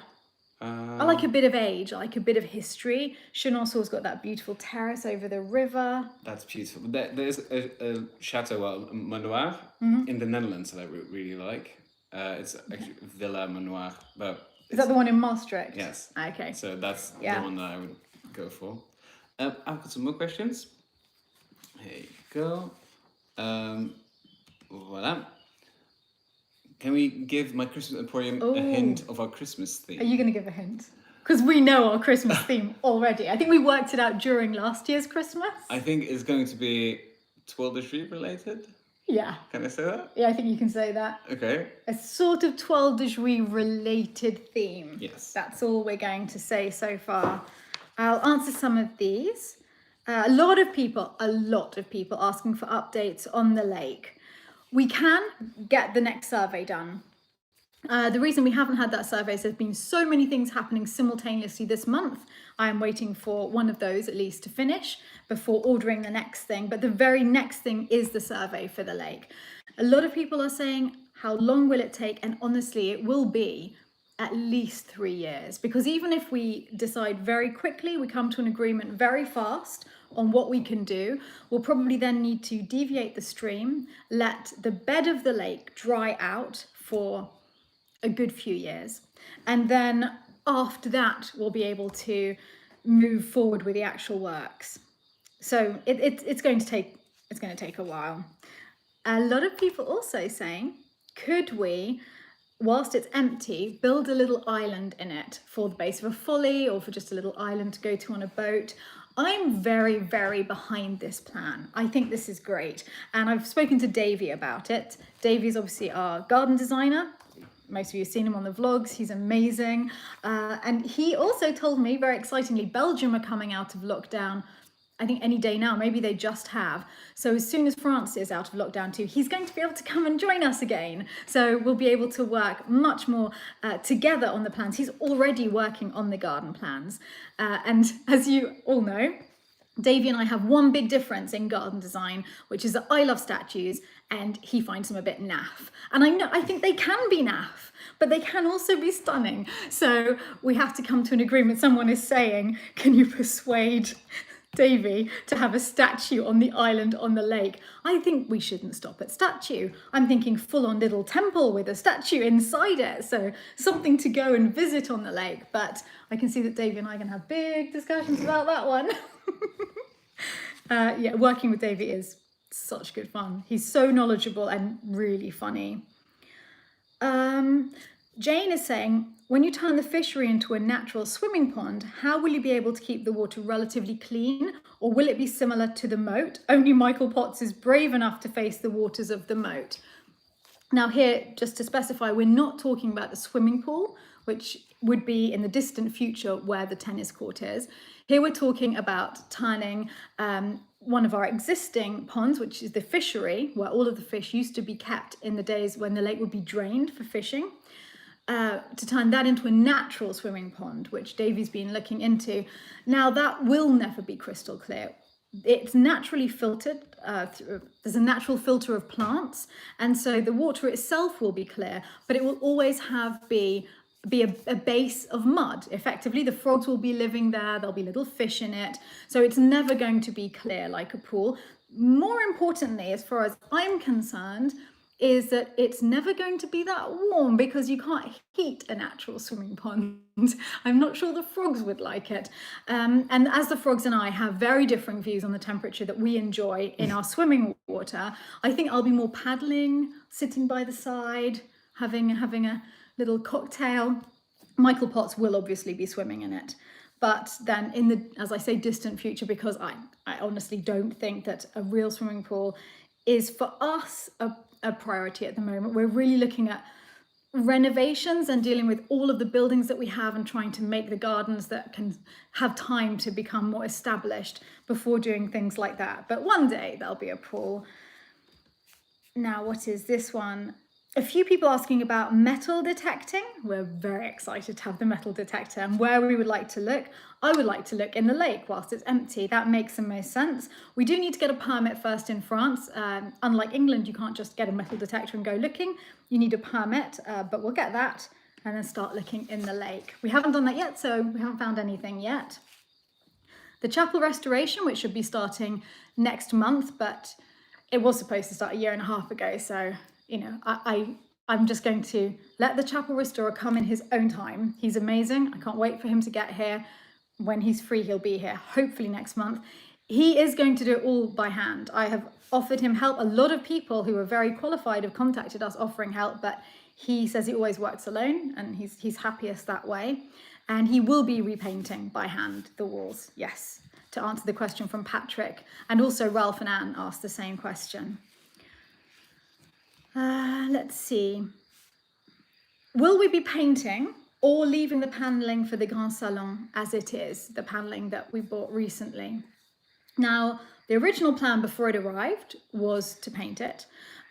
I like a bit of age, I like a bit of history. Chenonceau's got that beautiful terrace over the river. That's beautiful. There's a chateau, Manoir, in the Netherlands that I really like. It's actually Villa Manoir, but Is that the one in Maastricht? yes. Okay. So that's Yeah. the one that I would go for. I've got some more questions. Here you go. Voila. Can we give my Christmas Emporium a hint of our Christmas theme? Are you going to give a hint? Because we know our Christmas theme already. I think we worked it out during last year's Christmas. I think it's going to be Toile de Juif related. Yeah. Can I say that? Yeah, I think you can say that. Okay. A sort of Toile de Juif related theme. Yes. That's all we're going to say so far. I'll answer some of these. A lot of people asking for updates on the lake. We can get the next survey done. The reason we haven't had that survey is there's been so many things happening simultaneously this month. I'm waiting for one of those at least to finish before ordering the next thing. But the very next thing is the survey for the lake. A lot of people are saying, how long will it take? And honestly, it will be at least 3 years, because even if we decide very quickly, we come to an agreement very fast on what we can do, we'll probably then need to deviate the stream, let the bed of the lake dry out for a good few years. And then after that, we'll be able to move forward with the actual works. So it's going to take a while. A lot of people also saying, could we, whilst it's empty, build a little island in it for the base of a folly or for just a little island to go to on a boat? I'm very, very behind this plan. I think this is great. And I've spoken to Davey about it. Davey's obviously our garden designer. Most of you have seen him on the vlogs. He's amazing. And he also told me, very excitingly, Belgium are coming out of lockdown, I think any day now. Maybe they just have. So as soon as France is out of lockdown too, he's going to be able to come and join us again. So we'll be able to work much more together on the plans. He's already working on the garden plans. And as you all know, Davey and I have one big difference in garden design, which is that I love statues and he finds them a bit naff. And I think they can be naff, but they can also be stunning. So we have to come to an agreement. Someone is saying, can you persuade Davey to have a statue on the island on the lake? I think we shouldn't stop at statue. I'm thinking full-on little temple with a statue inside it. So something to go and visit on the lake. But I can see that Davey and I are going to have big discussions about that one. Yeah, working with Davey is such good fun. He's so knowledgeable and really funny. Jane is saying, when you turn the fishery into a natural swimming pond, how will you be able to keep the water relatively clean? Or will it be similar to the moat? Only Michael Potts is brave enough to face the waters of the moat. Now here, just to specify, we're not talking about the swimming pool, which would be in the distant future where the tennis court is. Here we're talking about turning one of our existing ponds, which is the fishery, where all of the fish used to be kept in the days when the lake would be drained for fishing, to turn that into a natural swimming pond, which Davey's been looking into. Now that will never be crystal clear. It's naturally filtered, there's a natural filter of plants, and so the water itself will be clear, but it will always be a base of mud. Effectively, the frogs will be living there, there'll be little fish in it, so it's never going to be clear like a pool. More importantly, as far as I'm concerned, is that it's never going to be that warm, because you can't heat a natural swimming pond. I'm not sure the frogs would like it. And as the frogs and I have very different views on the temperature that we enjoy in our swimming water, I think I'll be more paddling, sitting by the side, having a little cocktail. Michael Potts will obviously be swimming in it. But then in the, as I say, distant future, because I honestly don't think that a real swimming pool is for us a priority at the moment. We're really looking at renovations and dealing with all of the buildings that we have and trying to make the gardens that can have time to become more established before doing things like that. But one day there'll be a pool. Now, what is this one? A few people asking about metal detecting. We're very excited to have the metal detector, and where we would like to look. I would like to look in the lake whilst it's empty. That makes the most sense. We do need to get a permit first in France. Unlike England, you can't just get a metal detector and go looking. You need a permit, but we'll get that and then start looking in the lake. We haven't done that yet, so we haven't found anything yet. The chapel restoration, which should be starting next month, but it was supposed to start a year and a half ago, so you know, I I'm just going to let the chapel restorer come in his own time. He's amazing. I can't wait for him to get here. When he's free, he'll be here, hopefully next month. He is going to do it all by hand. I have offered him help. A lot of people who are very qualified have contacted us offering help, but he says he always works alone and he's happiest that way. And he will be repainting by hand the walls, yes, to answer the question from Patrick. And also Ralph and Anne asked the same question. Let's see. Will we be painting or leaving the panelling for the Grand Salon as it is, the panelling that we bought recently? Now, the original plan before it arrived was to paint it.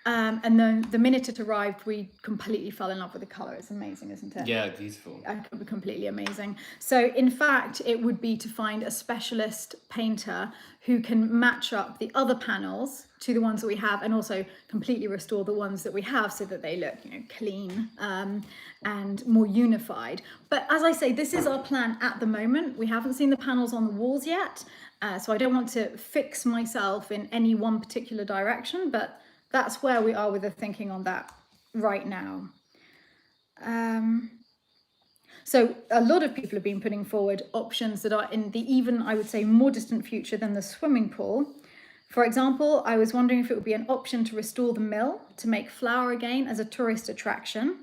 And then the minute it arrived, we completely fell in love with the colour. It's amazing, isn't it? Yeah, beautiful. Completely amazing. So in fact, it would be to find a specialist painter who can match up the other panels to the ones that we have and also completely restore the ones that we have so that they look, clean and more unified. But as I say, this is our plan at the moment. We haven't seen the panels on the walls yet. So I don't want to fix myself in any one particular direction, but that's where we are with the thinking on that right now. So a lot of people have been putting forward options that are in the even, I would say, more distant future than the swimming pool. For example, I was wondering if it would be an option to restore the mill to make flour again as a tourist attraction.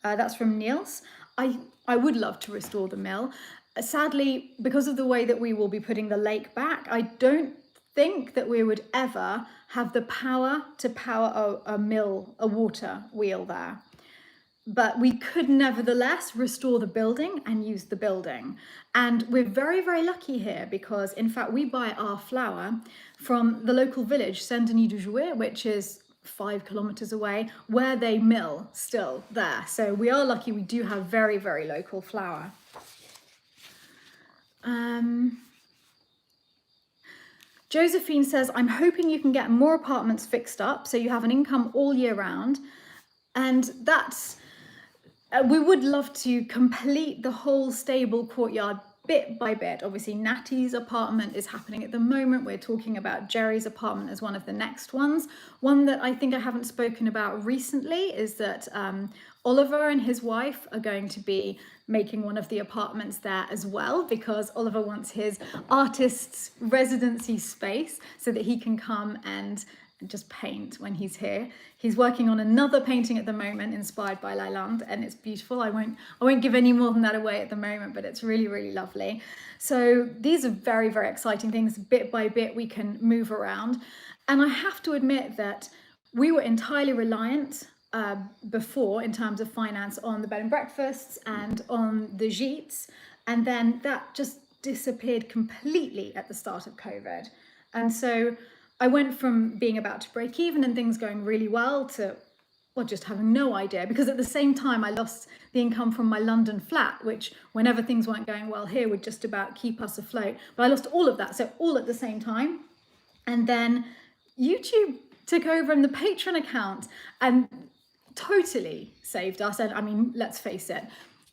That's from Niels. I would love to restore the mill. Sadly, because of the way that we will be putting the lake back, I don't think that we would ever have the power to power a mill, a water wheel there. But we could nevertheless restore the building and use the building. And we're very, very lucky here because, in fact, we buy our flour from the local village, Saint-Denis-du-Jouet, which is 5 kilometers away, where they mill still there. So we are lucky we do have very, very local flour. Josephine says, I'm hoping you can get more apartments fixed up so you have an income all year round. And that's, we would love to complete the whole stable courtyard bit by bit. Obviously, Natty's apartment is happening at the moment. We're talking about Jerry's apartment as one of the next ones. One that I think I haven't spoken about recently is that Oliver and his wife are going to be making one of the apartments there as well, because Oliver wants his artist's residency space so that he can come and just paint when he's here. He's working on another painting at the moment inspired by LALANDE, and it's beautiful. I won't give any more than that away at the moment, but it's really, really lovely. So these are very, very exciting things. Bit by bit we can move around. And I have to admit that we were entirely reliant before in terms of finance on the bed and breakfasts and on the gîtes, and then that just disappeared completely at the start of COVID. And so I went from being about to break even and things going really well to, well, just having no idea, because at the same time I lost the income from my London flat, which whenever things weren't going well here would just about keep us afloat. But I lost all of that, so all at the same time. And then YouTube took over and the Patreon account and totally saved us. And I mean, let's face it,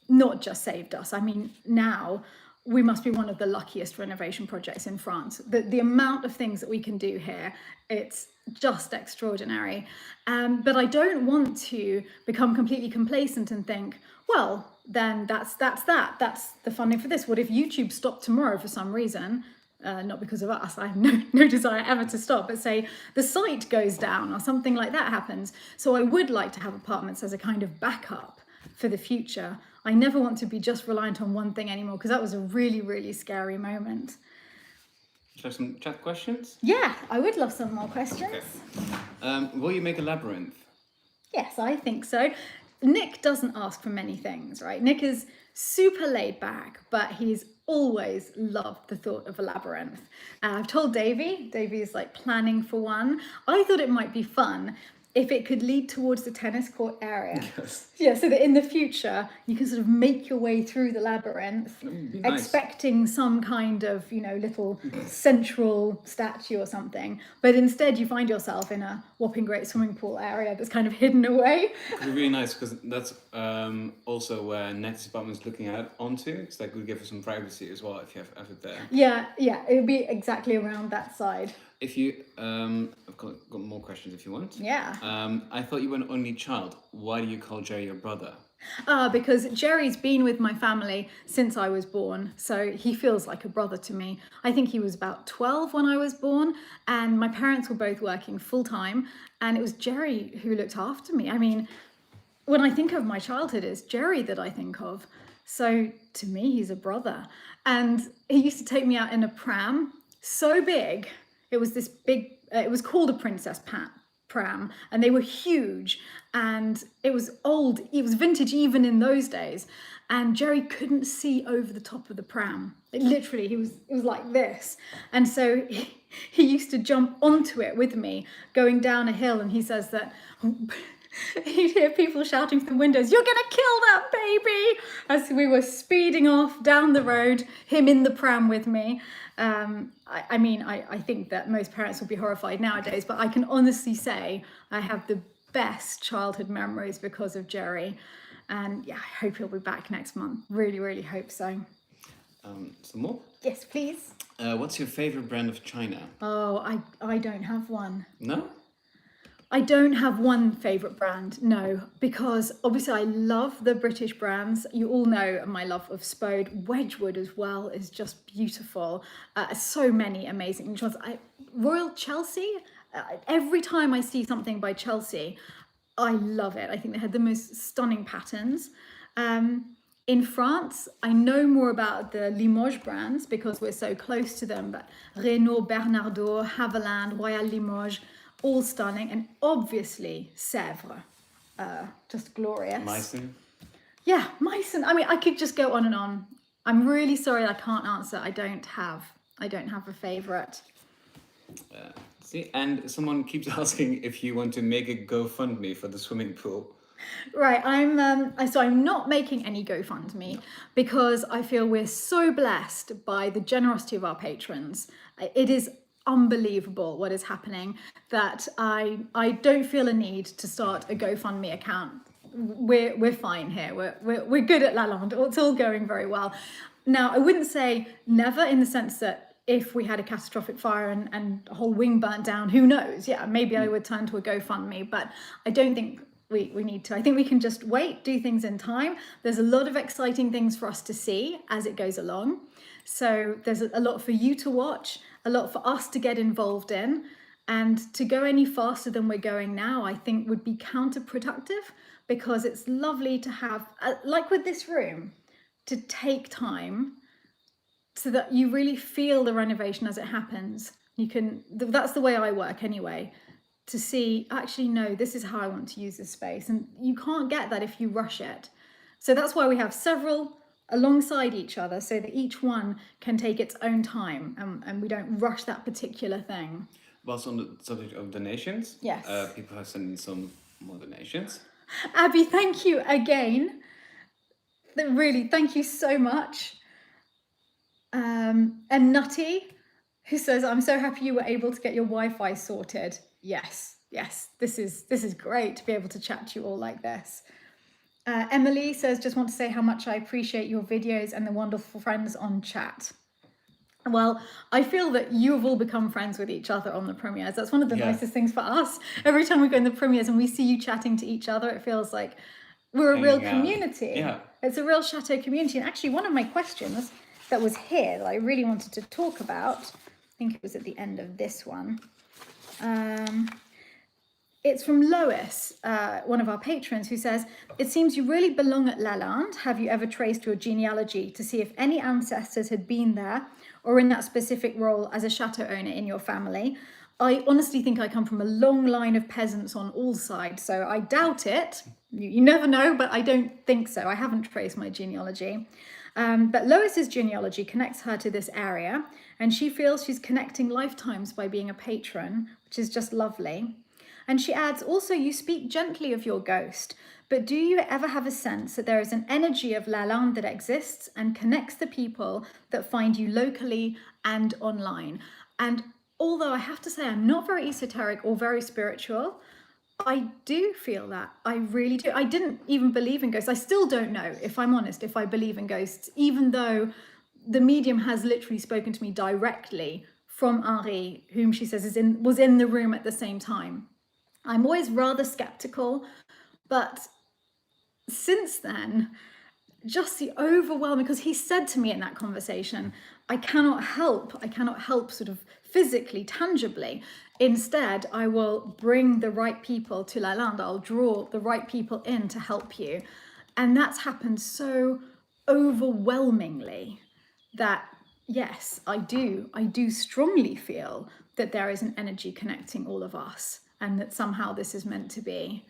not just saved us. I mean, now we must be one of the luckiest renovation projects in France. The amount of things that we can do here, it's just extraordinary. But I don't want to become completely complacent and think, well, then that's the funding for this. What if YouTube stopped tomorrow for some reason? Not because of us, I have no desire ever to stop, but say the site goes down or something like that happens. So I would like to have apartments as a kind of backup for the future. I never want to be just reliant on one thing anymore, because that was a really, really scary moment. Should I have some chat questions? Yeah, I would love some more questions. Okay. Will you make a labyrinth? Yes, I think so. Nick doesn't ask for many things, right? Nick is super laid back, but he's always loved the thought of a labyrinth. I've told Davey is like planning for one. I thought it might be fun if it could lead towards the tennis court area. Yes. Yeah, so that in the future you can sort of make your way through the labyrinth, Nice. expecting some kind of, little central statue or something. But instead you find yourself in a whopping great swimming pool area that's kind of hidden away. It'd be really nice, because that's also where Net's apartment is looking out onto. It's like we give her some privacy as well if you have it there. Yeah, it would be exactly around that side. If you, I've got more questions if you want. Yeah. I thought you were an only child. Why do you call Jerry your brother? Because Jerry's been with my family since I was born, so he feels like a brother to me. I think he was about 12 when I was born, and my parents were both working full time, and it was Jerry who looked after me. I mean, when I think of my childhood, it's Jerry that I think of. So to me, he's a brother. And he used to take me out in a pram, so big. It was this big, it was called a princess pram, and they were huge, and it was old, it was vintage even in those days, and Jerry couldn't see over the top of the pram. Literally, it was like this, and so he used to jump onto it with me going down a hill, and he says that he'd hear people shouting from the windows, "You're gonna kill that baby!" as we were speeding off down the road, him in the pram with me. I think that most parents would be horrified nowadays, but I can honestly say I have the best childhood memories because of Jerry. And yeah, I hope he'll be back next month. Really, really hope so. Some more? Yes, please. What's your favorite brand of china? Oh, I don't have one. No? I don't have one favourite brand, no, because obviously I love the British brands. You all know my love of Spode. Wedgwood as well is just beautiful. So many amazing ones. Royal Chelsea, every time I see something by Chelsea, I love it. I think they had the most stunning patterns. In France, I know more about the Limoges brands because we're so close to them, but Renault, Bernardo, Havilland, Royal Limoges, all stunning, and obviously Sèvres, just glorious. Meissen? Yeah, Meissen. I mean, I could just go on and on. I'm really sorry I can't answer. I don't have a favourite. See, and someone keeps asking if you want to make a GoFundMe for the swimming pool. Right, I'm not making any GoFundMe because I feel we're so blessed by the generosity of our patrons. It is unbelievable what is happening that I don't feel a need to start a GoFundMe account. We're fine here. We're good at LALANDE. It's all going very well. Now, I wouldn't say never in the sense that if we had a catastrophic fire and a whole wing burnt down, who knows? Yeah, maybe I would turn to a GoFundMe, but I don't think we need to. I think we can just wait, do things in time. There's a lot of exciting things for us to see as it goes along. So there's a lot for you to watch, a lot for us to get involved in, and to go any faster than we're going now, I think would be counterproductive, because it's lovely to have, like with this room, to take time so that you really feel the renovation as it happens. That's the way I work anyway, to see, actually, no, this is how I want to use this space. And you can't get that if you rush it. So that's why we have several alongside each other so that each one can take its own time, and we don't rush that particular thing. Whilst on the subject of donations, yes, people have sent in some more donations. Abby, thank you again. Really, thank you so much. And Nutty, who says, "I'm so happy you were able to get your Wi-Fi sorted." Yes, this is great to be able to chat to you all like this. Emily says, "Just want to say how much I appreciate your videos and the wonderful friends on chat." Well, I feel that you have all become friends with each other on the premieres. That's one of the nicest things for us. Every time we go in the premieres and we see you chatting to each other, it feels like we're a real community. Yeah. It's a real Chateau community. And actually, one of my questions that was here that I really wanted to talk about, I think it was at the end of this one. It's from Lois, one of our patrons, who says, "It seems you really belong at LALANDE. Have you ever traced your genealogy to see if any ancestors had been there or in that specific role as a chateau owner in your family? I honestly think I come from a long line of peasants on all sides, so I doubt it. You never know, but I don't think so. I haven't traced my genealogy." But Lois's genealogy connects her to this area, and she feels she's connecting lifetimes by being a patron, which is just lovely. And she adds, "Also, you speak gently of your ghost, but do you ever have a sense that there is an energy of LALANDE that exists and connects the people that find you locally and online?" And although I have to say I'm not very esoteric or very spiritual, I do feel that. I really do. I didn't even believe in ghosts. I still don't know, if I'm honest, if I believe in ghosts, even though the medium has literally spoken to me directly from Henri, whom she says was in the room at the same time. I'm always rather skeptical, but since then, just the overwhelming, because he said to me in that conversation, I cannot help sort of physically, tangibly. Instead, I will bring the right people to LALANDE. I'll draw the right people in to help you. And that's happened so overwhelmingly that, yes, I do strongly feel that there is an energy connecting all of us and that somehow this is meant to be.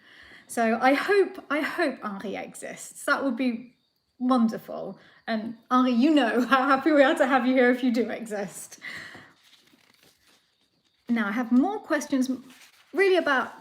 So I hope Henri exists. That would be wonderful. And Henri, you know how happy we are to have you here if you do exist. Now I have more questions really about,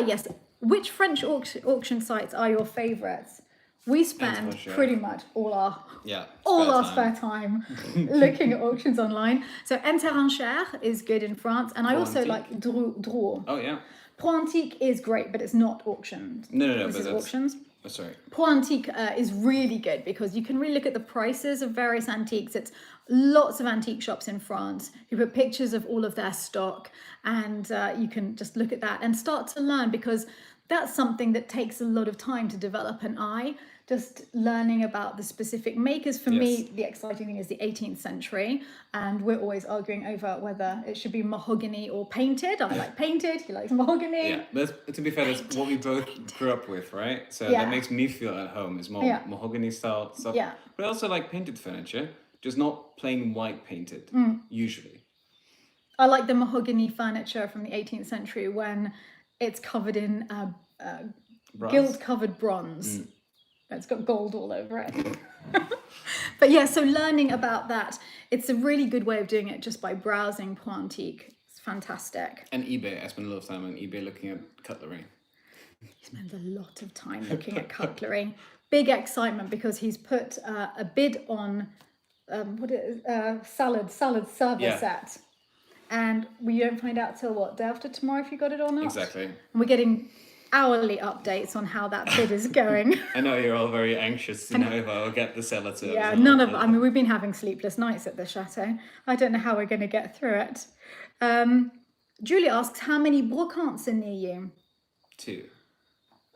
yes, which French auction sites are your favorites? We spend pretty much all our spare time looking at auctions online. So Enchères is good in France, and I also like Drouot. Oh yeah. Pro Antique is great, but it's not auctioned. No, This but is that's... auctions. Oh, sorry. Pro Antique is really good because you can really look at the prices of various antiques. It's lots of antique shops in France who put pictures of all of their stock, and you can just look at that and start to learn, because that's something that takes a lot of time to develop an eye. Just learning about the specific makers. For me, the exciting thing is the 18th century, and we're always arguing over whether it should be mahogany or painted. I like painted, he likes mahogany. Yeah, but to be fair, that's what we both grew up with, right? So that makes me feel at home. Is more mahogany style stuff. Yeah. But I also like painted furniture, just not plain white painted, usually. I like the mahogany furniture from the 18th century when it's covered in gilt-covered bronze. It's got gold all over it. But yeah, so learning about that, it's a really good way of doing it just by browsing Pro Antique. It's fantastic. And eBay. I spend a lot of time on eBay looking at cutlery. He spends a lot of time looking at cutlery. Big excitement because he's put a bid on salad server set. And we don't find out till what, day after tomorrow if you got it or not? Exactly. And we're getting hourly updates on how that bid is going. I know you're all very anxious to know if I'll get the seller to... Yeah, I mean, we've been having sleepless nights at the Chateau. I don't know how we're going to get through it. Julie asks, how many brocantes are near you? 2.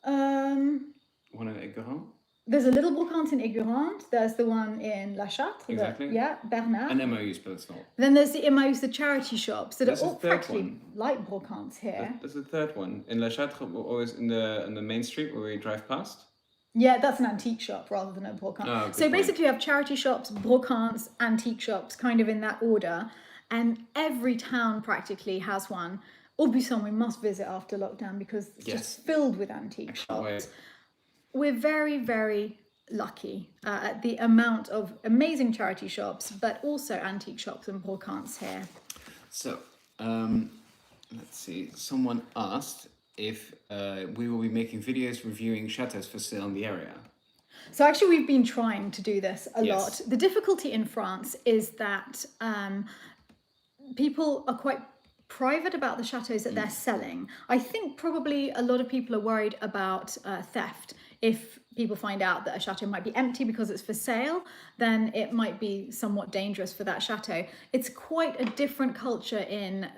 One in Aigeron. There's a little brocante in Aigurande. There's the one in La Châtre. Exactly. Bernard. And Emmaüs, but it's not. Then there's the Emmaüs, the charity shops that are all practically like brocantes here. There's the third one. In La Châtre, we're always in the main street where we drive past. Yeah, that's an antique shop rather than a brocante. Oh, so basically you have charity shops, brocantes, antique shops, kind of in that order. And every town practically has one. Aubusson we must visit after lockdown because it's just filled with antique shops. We're very, very lucky at the amount of amazing charity shops, but also antique shops and brocantes here. So, let's see. Someone asked if we will be making videos reviewing chateaus for sale in the area. So actually we've been trying to do this a lot. The difficulty in France is that people are quite private about the chateaus that they're selling. I think probably a lot of people are worried about theft. If people find out that a chateau might be empty because it's for sale, then it might be somewhat dangerous for that chateau. It's quite a different culture in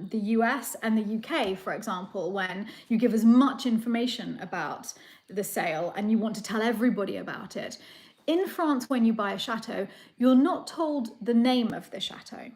the US and the UK, for example, when you give as much information about the sale and you want to tell everybody about it. In France, when you buy a chateau, you're not told the name of the chateau.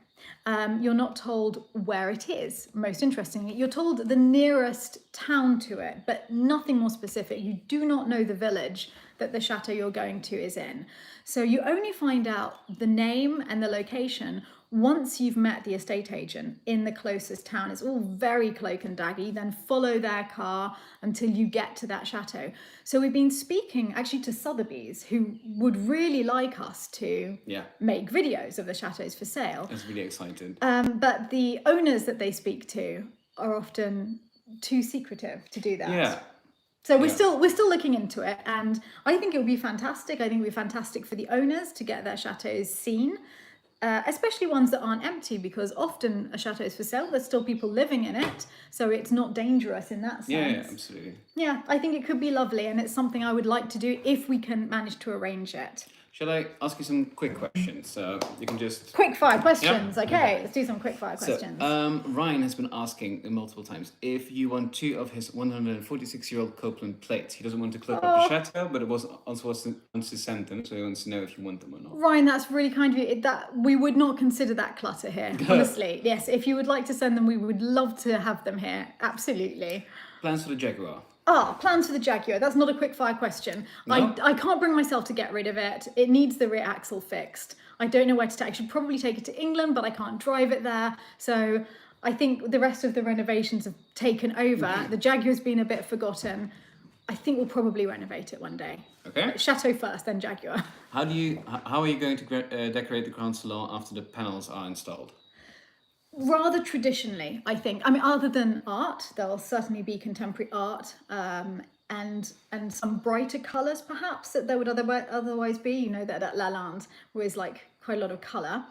You're not told where it is. Most interestingly, you're told the nearest town to it, but nothing more specific. You do not know the village that the chateau you're going to is in. So you only find out the name and the location once you've met the estate agent in the closest town. It's all very cloak and dagger. You then follow their car until you get to that chateau. So we've been speaking actually to Sotheby's, who would really like us to make videos of the chateaus for sale. I was really excited. But the owners that they speak to are often too secretive to do that. Yeah. So we're still looking into it, and I think it would be fantastic. I think it would be fantastic for the owners to get their chateaus seen. Especially ones that aren't empty, because often a chateau is for sale, there's still people living in it, so it's not dangerous in that sense. Yeah, absolutely. Yeah, I think it could be lovely, and it's something I would like to do if we can manage to arrange it. Shall I ask you some quick questions? So you can just... Quick fire questions. Yep. Okay, let's do some quick fire questions. So, Ryan has been asking multiple times if you want 2 of his 146-year-old Copeland plates. He doesn't want to close up the Chateau, but it also wants to send them, so he wants to know if you want them or not. Ryan, that's really kind of you. That we would not consider that clutter here, honestly. Yes, if you would like to send them, we would love to have them here. Absolutely. Plans for the Jaguar? Plans for the Jaguar. That's not a quick fire question. No? I can't bring myself to get rid of it. It needs the rear axle fixed. I don't know where to take it. I should probably take it to England, but I can't drive it there. So I think the rest of the renovations have taken over. The Jaguar's been a bit forgotten. I think we'll probably renovate it one day. Okay. Chateau first, then Jaguar. How are you going to decorate the Grand Salon after the panels are installed? Rather traditionally, I think. I mean, other than art, there'll certainly be contemporary art and some brighter colours, perhaps, that there would otherwise be. You know, that LALANDE was like quite a lot of colour.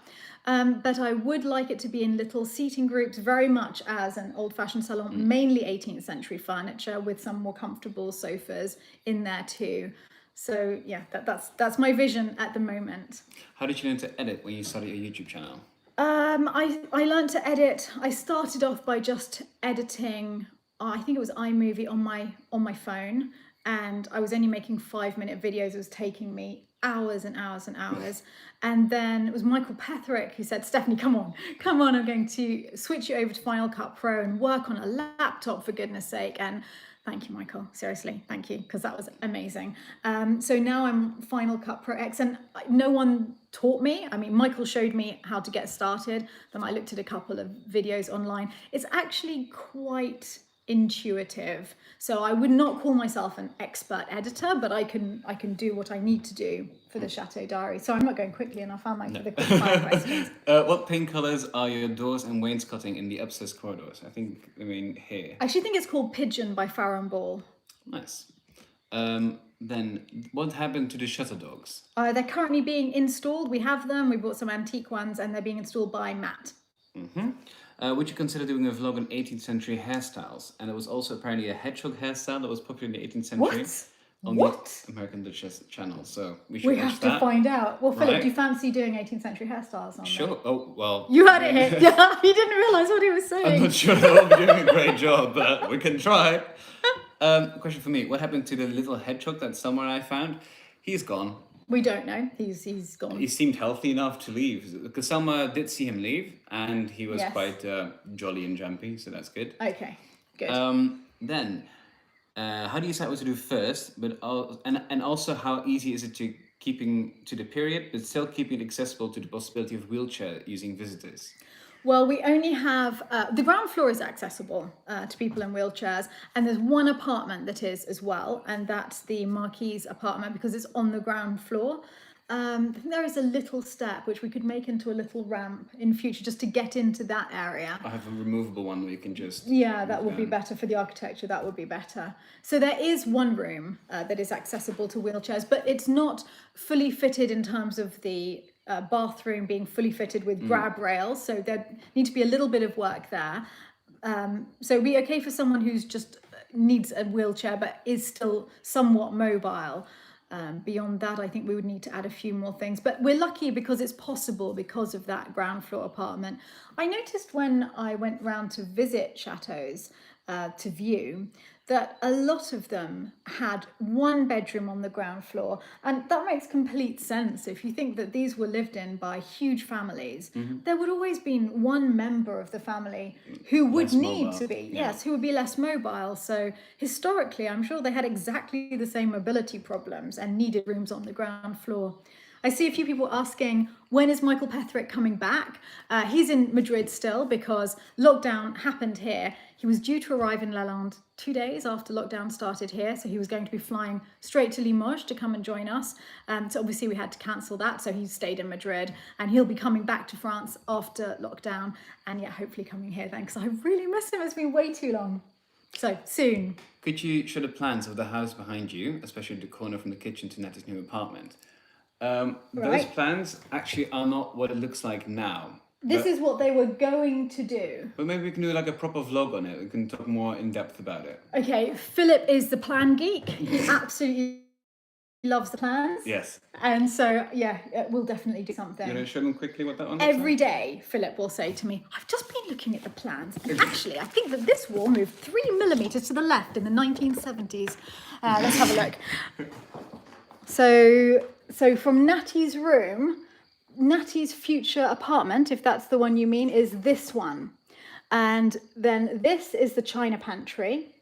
But I would like it to be in little seating groups, very much as an old-fashioned salon, mainly 18th century furniture with some more comfortable sofas in there too. So yeah, that's my vision at the moment. How did you learn to edit when you started your YouTube channel? I learned to edit. I started off by just editing, I think it was iMovie on my phone, and I was only making 5-minute videos. It was taking me hours and hours and hours. And then it was Michael Petherick who said, Stephanie, come on, I'm going to switch you over to Final Cut Pro and work on a laptop, for goodness sake. And thank you, Michael. Seriously, thank you, because that was amazing. So now I'm Final Cut Pro X, and no one taught me. I mean, Michael showed me how to get started. Then I looked at a couple of videos online. It's actually quite intuitive. So I would not call myself an expert editor, but I can do what I need to do for the Chateau Diary. So I'm not going quickly enough, am I, for the quick fire questions? What paint colours are your doors and wainscoting in the upstairs corridors? I mean here. I actually think it's called Pigeon by Farrow & Ball. Nice. Then what happened to the shutter dogs? They're currently being installed. We have them. We bought some antique ones, and they're being installed by Matt. Would you consider doing a vlog on 18th century hairstyles? And there was also apparently a hedgehog hairstyle that was popular in the 18th century. What? The American Duchess channel. So we should We watch have that. to find out. Well, Philip, Right. do you fancy doing 18th century hairstyles on Sure. there? Oh, well. You heard it here. Yeah, he didn't realise what he was saying. I'm not sure that I'll be doing a great job, but we can try. Question for me. What happened to the little hedgehog that somewhere I found? He's gone. We don't know. He's gone. He seemed healthy enough to leave. Because Selma did see him leave, and he was Yes. quite jolly and jumpy, so that's good. Okay, good. Then, how do you decide what to do first? But and also, how easy is it to keeping to the period, but still keeping it accessible to the possibility of wheelchair using visitors? Well, we only have, the ground floor is accessible to people in wheelchairs, and there's one apartment that is as well, and that's the Marquis apartment because it's on the ground floor. I think there is a little step which we could make into a little ramp in future just to get into that area. I have a removable one where you can just... Yeah, that would be better for the architecture. That would be better. So there is one room that is accessible to wheelchairs, but it's not fully fitted in terms of the bathroom being fully fitted with grab rails. So there need to be a little bit of work there. So it'd be okay for someone who's just needs a wheelchair but is still somewhat mobile. Beyond that, I think we would need to add a few more things, but we're lucky because it's possible because of that ground floor apartment. I noticed when I went round to visit chateaus to view that a lot of them had one bedroom on the ground floor, and that makes complete sense. If you think that these were lived in by huge families, there would always been one member of the family who would Less need mobile, to be, yeah. yes, who would be less mobile. So historically, I'm sure they had exactly the same mobility problems and needed rooms on the ground floor. I see a few people asking, when is Michael Petherick coming back? He's in Madrid still because lockdown happened here. He was due to arrive in LALANDE 2 days after lockdown started here. So he was going to be flying straight to Limoges to come and join us. So obviously we had to cancel that. So he stayed in Madrid and he'll be coming back to France after lockdown. And yeah, hopefully coming here then, because I really miss him. It's been way too long. So soon. Could you show the plans of the house behind you, especially the corner from the kitchen to Nettie's new apartment? Those Right. plans actually are not what it looks like now. This is what they were going to do. But maybe we can do like a proper vlog on it. We can talk more in depth about it. Okay, Philip is the plan geek. He absolutely loves the plans. Yes. And so, yeah, we'll definitely do You want to something. show them quickly what that one looks Every day, Philip will say to me, I've just been looking at the plans, and actually, I think that this wall moved 3 millimeters to the left in the 1970s. Let's have a look. So from Natty's room, Natty's future apartment, if that's the one you mean, is this one. And then this is the china pantry.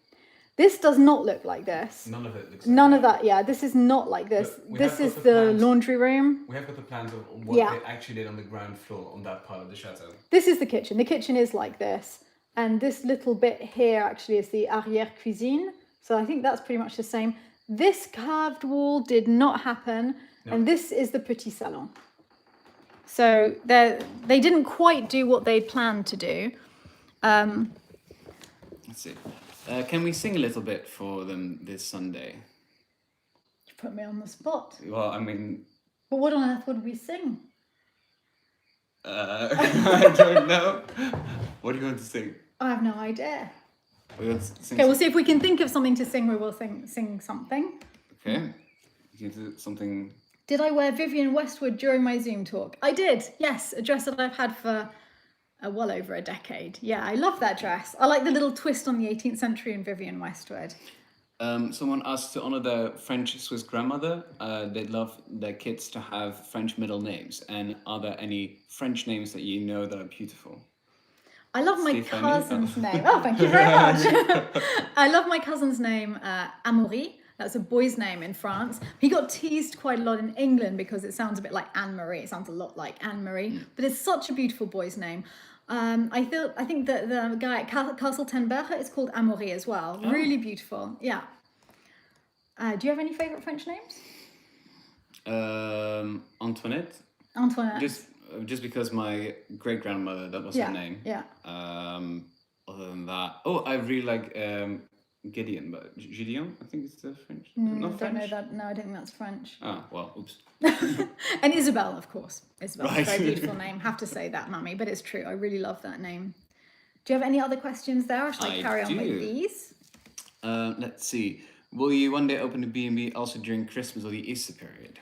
This does not look like this. None of it looks None of that, yeah. This is not like this. This is the laundry room. We have got the plans of what they actually did on the ground floor on that part of the chateau. This is the kitchen. The kitchen is like this. And this little bit here actually is the arrière cuisine. So I think that's pretty much the same. This carved wall did not happen. No. And this is the petit salon. So they didn't quite do what they'd planned to do. Let's see. Can we sing a little bit for them this Sunday? You put me on the spot. Well, I mean... But what on earth would we sing? I don't know. What do you want to sing? I have no idea. Okay, we'll see if we can think of something to sing. We will sing something. Okay. You can do something... Did I wear Vivienne Westwood during my Zoom talk? I did, yes. A dress that I've had for... well over a decade. Yeah, I love that dress. I like the little twist on the 18th century in Vivienne Westwood. Someone asked to honor their French Swiss grandmother. They'd love their kids to have French middle names. And are there any French names that you know that are beautiful? I love my cousin's name. Oh, thank you very much. I love my cousin's name, Amaury. That's a boy's name in France. He got teased quite a lot in England because it sounds a bit like Anne-Marie. It sounds a lot like Anne-Marie, but it's such a beautiful boy's name. I think that the guy at Castle Tenberge is called Amaury as well. Oh. Really beautiful. Yeah. Do you have any favourite French names? Antoinette. Antoinette. Just because my great grandmother, that was her name. Yeah. Other than that, I really like Gideon, but Gideon, I think it's the French. Not French? Don't know that. No, I don't think that's French. Oh, well, oops. And Isabel, of course. Isabel, right. Very beautiful name. Have to say that, Mummy, but it's true. I really love that name. Do you have any other questions there, or should I carry on with these? Let's see. Will you one day open a B&B also during Christmas or the Easter period?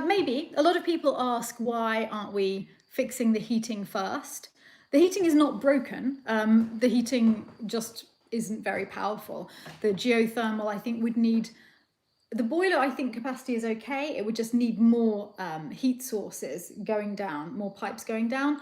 Maybe. A lot of people ask, why aren't we fixing the heating first? The heating is not broken. The heating just isn't very powerful. The geothermal, I think, would need... The boiler, I think, capacity is okay. It would just need more heat sources going down, more pipes going down.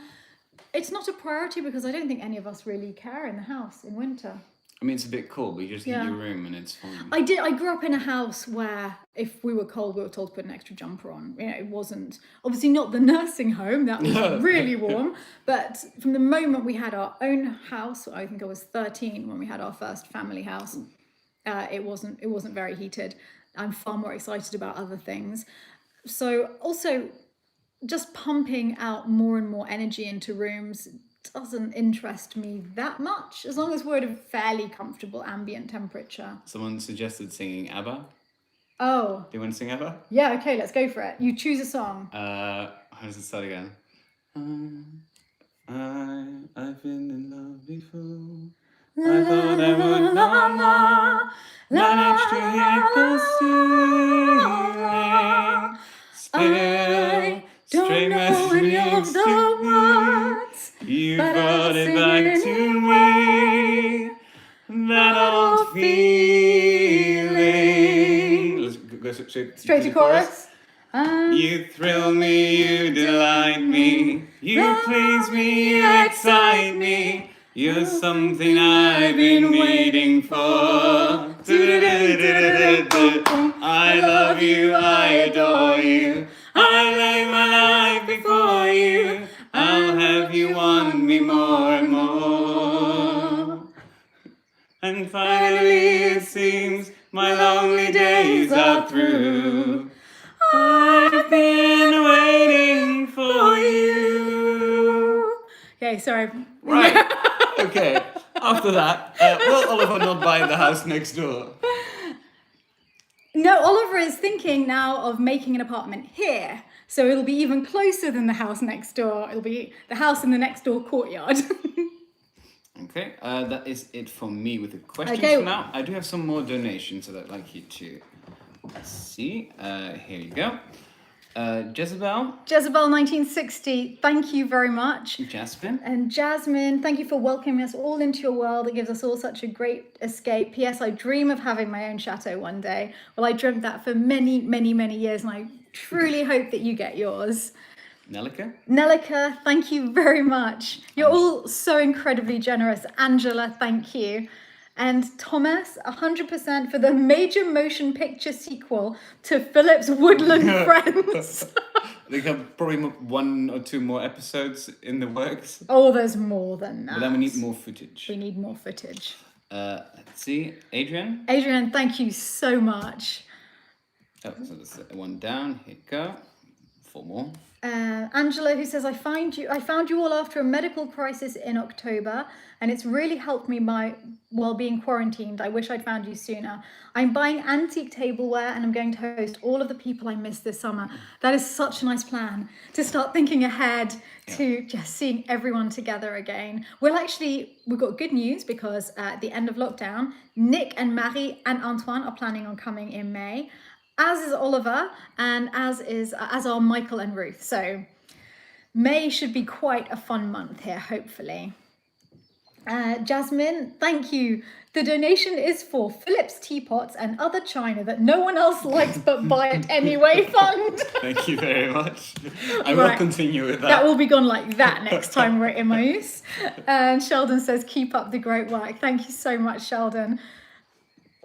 It's not a priority because I don't think any of us really care in the house in winter. I mean, it's a bit cold, but you just heat your room and it's fine. I grew up in a house where if we were cold, we were told to put an extra jumper on. You know, it wasn't, obviously not the nursing home, that was really warm. But from the moment we had our own house, I think I was 13 when we had our first family house, it wasn't very heated. I'm far more excited about other things. So also just pumping out more and more energy into rooms doesn't interest me that much, as long as we're at a fairly comfortable ambient temperature. Someone suggested singing ABBA. Oh. Do you want to sing ABBA? Yeah, okay, let's go for it. You choose a song. How does it start again? I've been in love before. I thought I would not manage to hit the ceiling. Still, string messages to me. You brought it back to me. That old feeling. Let's go straight to chorus. You thrill me, you delight me. You please me, you excite me. You're something I've been waiting for. I love you, I adore you. I lay my life before you. I'll have you want me more and more. And finally it seems my lonely days are through. I've been waiting for you. Okay, sorry. Right. Okay. After that, will Oliver not buy the house next door? No, Oliver is thinking now of making an apartment here. So it'll be even closer than the house next door. It'll be the house in the next door courtyard. Okay, that is it for me with the questions okay. for now. I do have some more donations that I'd like you to Let's see. Here you go. Jezebel. Jezebel 1960, thank you very much. Jasmine. And Jasmine, thank you for welcoming us all into your world. It gives us all such a great escape. P.S. I dream of having my own chateau one day. Well, I dreamt that for many, many, many years, and I truly hope that you get yours. Nelica, thank you very much. You're all so incredibly generous. Angela, thank you. And Thomas, 100% for the major motion picture sequel to Philip's Woodland Friends. They have probably one or two more episodes in the works. Oh, there's more than that. But then we need more footage. We need more footage. Let's see. Adrian, thank you so much. Oh, so there's one down. Here you go. 4 more. Angela, who says, I found you all after a medical crisis in October, and it's really helped me while being quarantined. I wish I'd found you sooner. I'm buying antique tableware, and I'm going to host all of the people I missed this summer. That is such a nice plan, to start thinking ahead to just seeing everyone together again. We've got good news, because at the end of lockdown, Nick and Marie and Antoine are planning on coming in May, as is Oliver, and as are Michael and Ruth. So May should be quite a fun month here, hopefully. Jasmine, thank you. The donation is for Philip's teapots and other china that no one else likes but buy it anyway fund. Thank you very much. I will continue with that. That will be gone like that next time we're at Emmaus. And Sheldon says, keep up the great work. Thank you so much, Sheldon.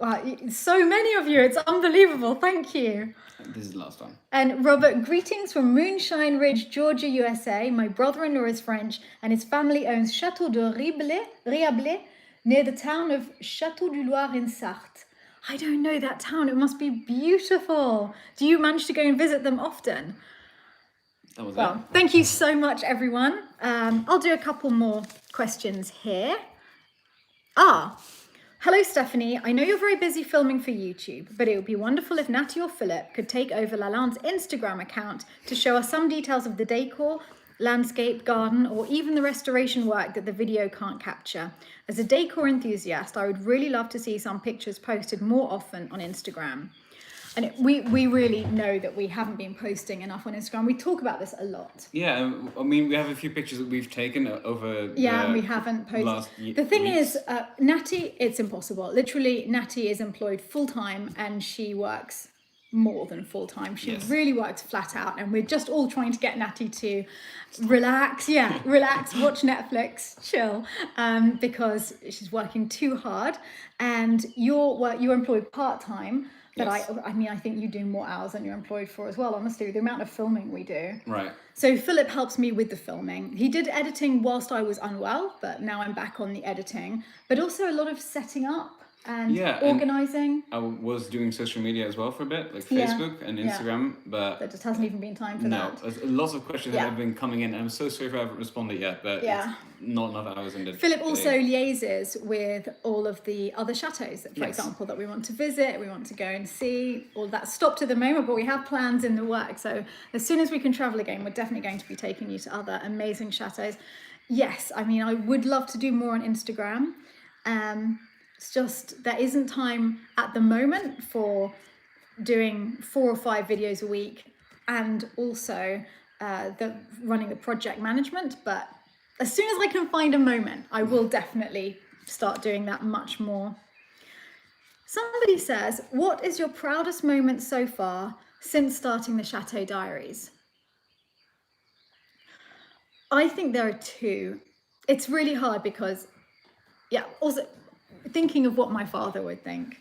Wow, so many of you. It's unbelievable. Thank you. This is the last one. And Robert, greetings from Moonshine Ridge, Georgia, USA. My brother-in-law is French, and his family owns Chateau de Riablé, near the town of Chateau du Loir in Sarthe. I don't know that town. It must be beautiful. Do you manage to go and visit them often? That was Well, thank you so much, everyone. I'll do a couple more questions here. Hello, Stephanie. I know you're very busy filming for YouTube, but it would be wonderful if Natty or Philip could take over Lalande's Instagram account to show us some details of the decor, landscape, garden, or even the restoration work that the video can't capture. As a decor enthusiast, I would really love to see some pictures posted more often on Instagram. And we really know that we haven't been posting enough on Instagram. We talk about this a lot. Yeah, I mean, we have a few pictures that we've taken over we haven't posted. The thing is, Natty, it's impossible. Literally, Natty is employed full-time and she works more than full-time. She really works flat out, and we're just all trying to get Natty to relax, watch Netflix, chill, because she's working too hard. And you're employed part-time. But I mean, I think you do more hours than you're employed for as well, honestly, the amount of filming we do. Right. So Philip helps me with the filming. He did editing whilst I was unwell, but now I'm back on the editing. But also a lot of setting up and organising. I was doing social media as well for a bit, like Facebook and Instagram, but there just hasn't even been time for that. No, lots of questions that have been coming in, and I'm so sorry if I haven't responded yet, but it's not enough hours in the Philip also liaises with all of the other chateaus, for example, that we want to visit, we want to go and see. All that stopped at the moment, but we have plans in the work. So as soon as we can travel again, we're definitely going to be taking you to other amazing chateaus. Yes, I mean, I would love to do more on Instagram. It's just there isn't time at the moment for doing 4 or 5 videos a week, and also running the project management. But as soon as I can find a moment, I will definitely start doing that much more. Somebody says, what is your proudest moment so far since starting the Chateau Diaries? I think there are 2. It's really hard because, also thinking of what my father would think,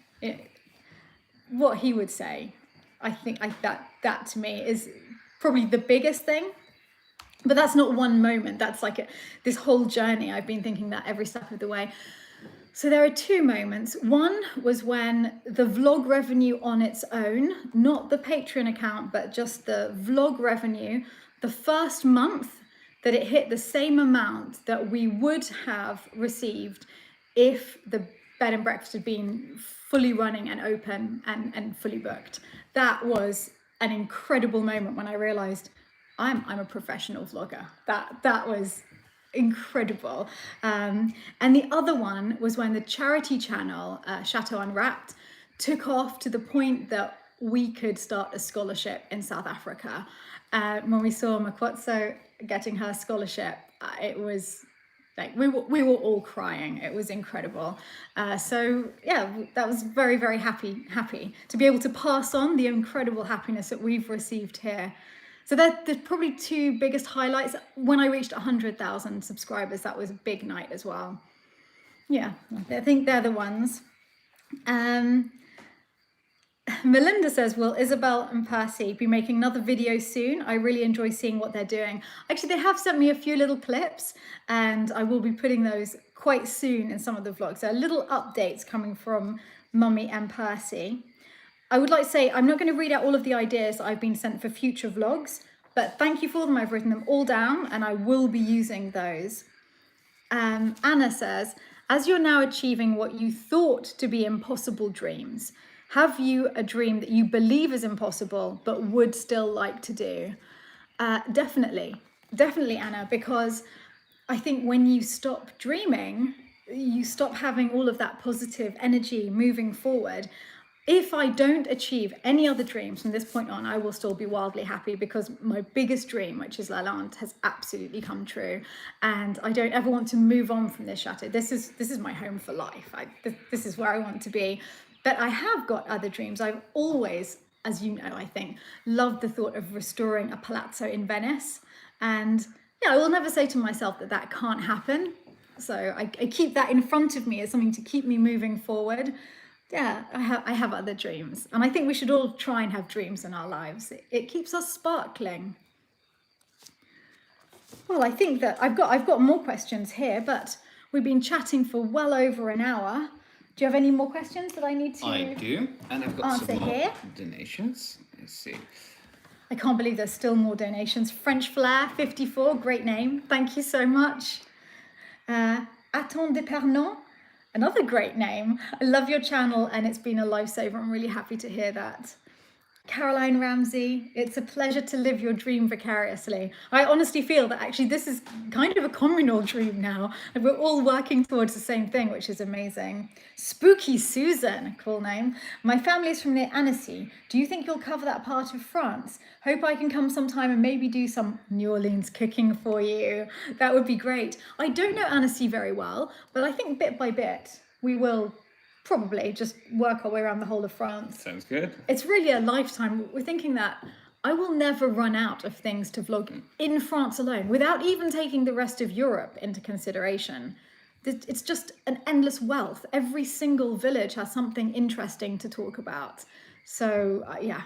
what he would say, I think that to me is probably the biggest thing. But that's not one moment. That's like this whole journey. I've been thinking that every step of the way. So there are 2 moments. One was when the vlog revenue on its own, not the Patreon account, but just the vlog revenue, the first month that it hit the same amount that we would have received if the bed and breakfast had been fully running and open and fully booked. That was an incredible moment when I realized I'm a professional vlogger. That was incredible. And the other one was when the charity channel, Chateau Unwrapped, took off to the point that we could start a scholarship in South Africa. When we saw Makwatso getting her scholarship, it was like we were all crying. It was incredible. So yeah, that was very, very happy to be able to pass on the incredible happiness that we've received here. So they're probably two biggest highlights. When I reached 100,000 subscribers, that was a big night as well. Yeah, I think they're the ones. Melinda says, will Isabel and Percy be making another video soon? I really enjoy seeing what they're doing. Actually, they have sent me a few little clips and I will be putting those quite soon in some of the vlogs. So little updates coming from Mummy and Percy. I would like to say, I'm not going to read out all of the ideas that I've been sent for future vlogs, but thank you for them. I've written them all down and I will be using those. Anna says, as you're now achieving what you thought to be impossible dreams, have you a dream that you believe is impossible but would still like to do? Definitely, Anna, because I think when you stop dreaming, you stop having all of that positive energy moving forward. If I don't achieve any other dreams from this point on, I will still be wildly happy because my biggest dream, which is LALANDE, has absolutely come true. And I don't ever want to move on from this chateau. This is my home for life. This is where I want to be. But I have got other dreams. I've always, as you know, I think, loved the thought of restoring a palazzo in Venice. And yeah, I will never say to myself that that can't happen. So I keep that in front of me as something to keep me moving forward. Yeah, I have other dreams. And I think we should all try and have dreams in our lives. It keeps us sparkling. Well, I think that I've got more questions here, but we've been chatting for well over an hour. Do you have any more questions that I need to I do, and I've got some more here? donations. Let's see. I can't believe there's still more donations. French Flair 54, great name. Thank you so much. Attend de Pernon, another great name. I love your channel and it's been a lifesaver. I'm really happy to hear that. Caroline Ramsey, it's a pleasure to live your dream vicariously. I honestly feel that actually this is kind of a communal dream now. And we're all working towards the same thing, which is amazing. Spooky Susan, cool name. My family is from near Annecy. Do you think you'll cover that part of France? Hope I can come sometime and maybe do some New Orleans cooking for you. That would be great. I don't know Annecy very well, but I think bit by bit we will probably just work our way around the whole of France. Sounds good. It's really a lifetime. We're thinking that I will never run out of things to vlog in France alone without even taking the rest of Europe into consideration. It's just an endless wealth. Every single village has something interesting to talk about. So yeah,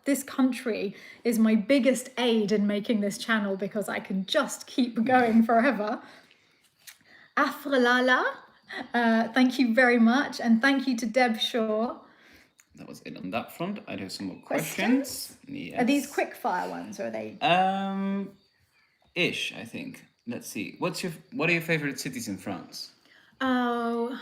this country is my biggest aid in making this channel because I can just keep going forever. Afralala. Thank you very much, and thank you to Deb Shaw. That was it on that front. I have some more questions. Yes. Are these quick fire ones, or are they? Ish, I think. Let's see. What are your favorite cities in France? Oh,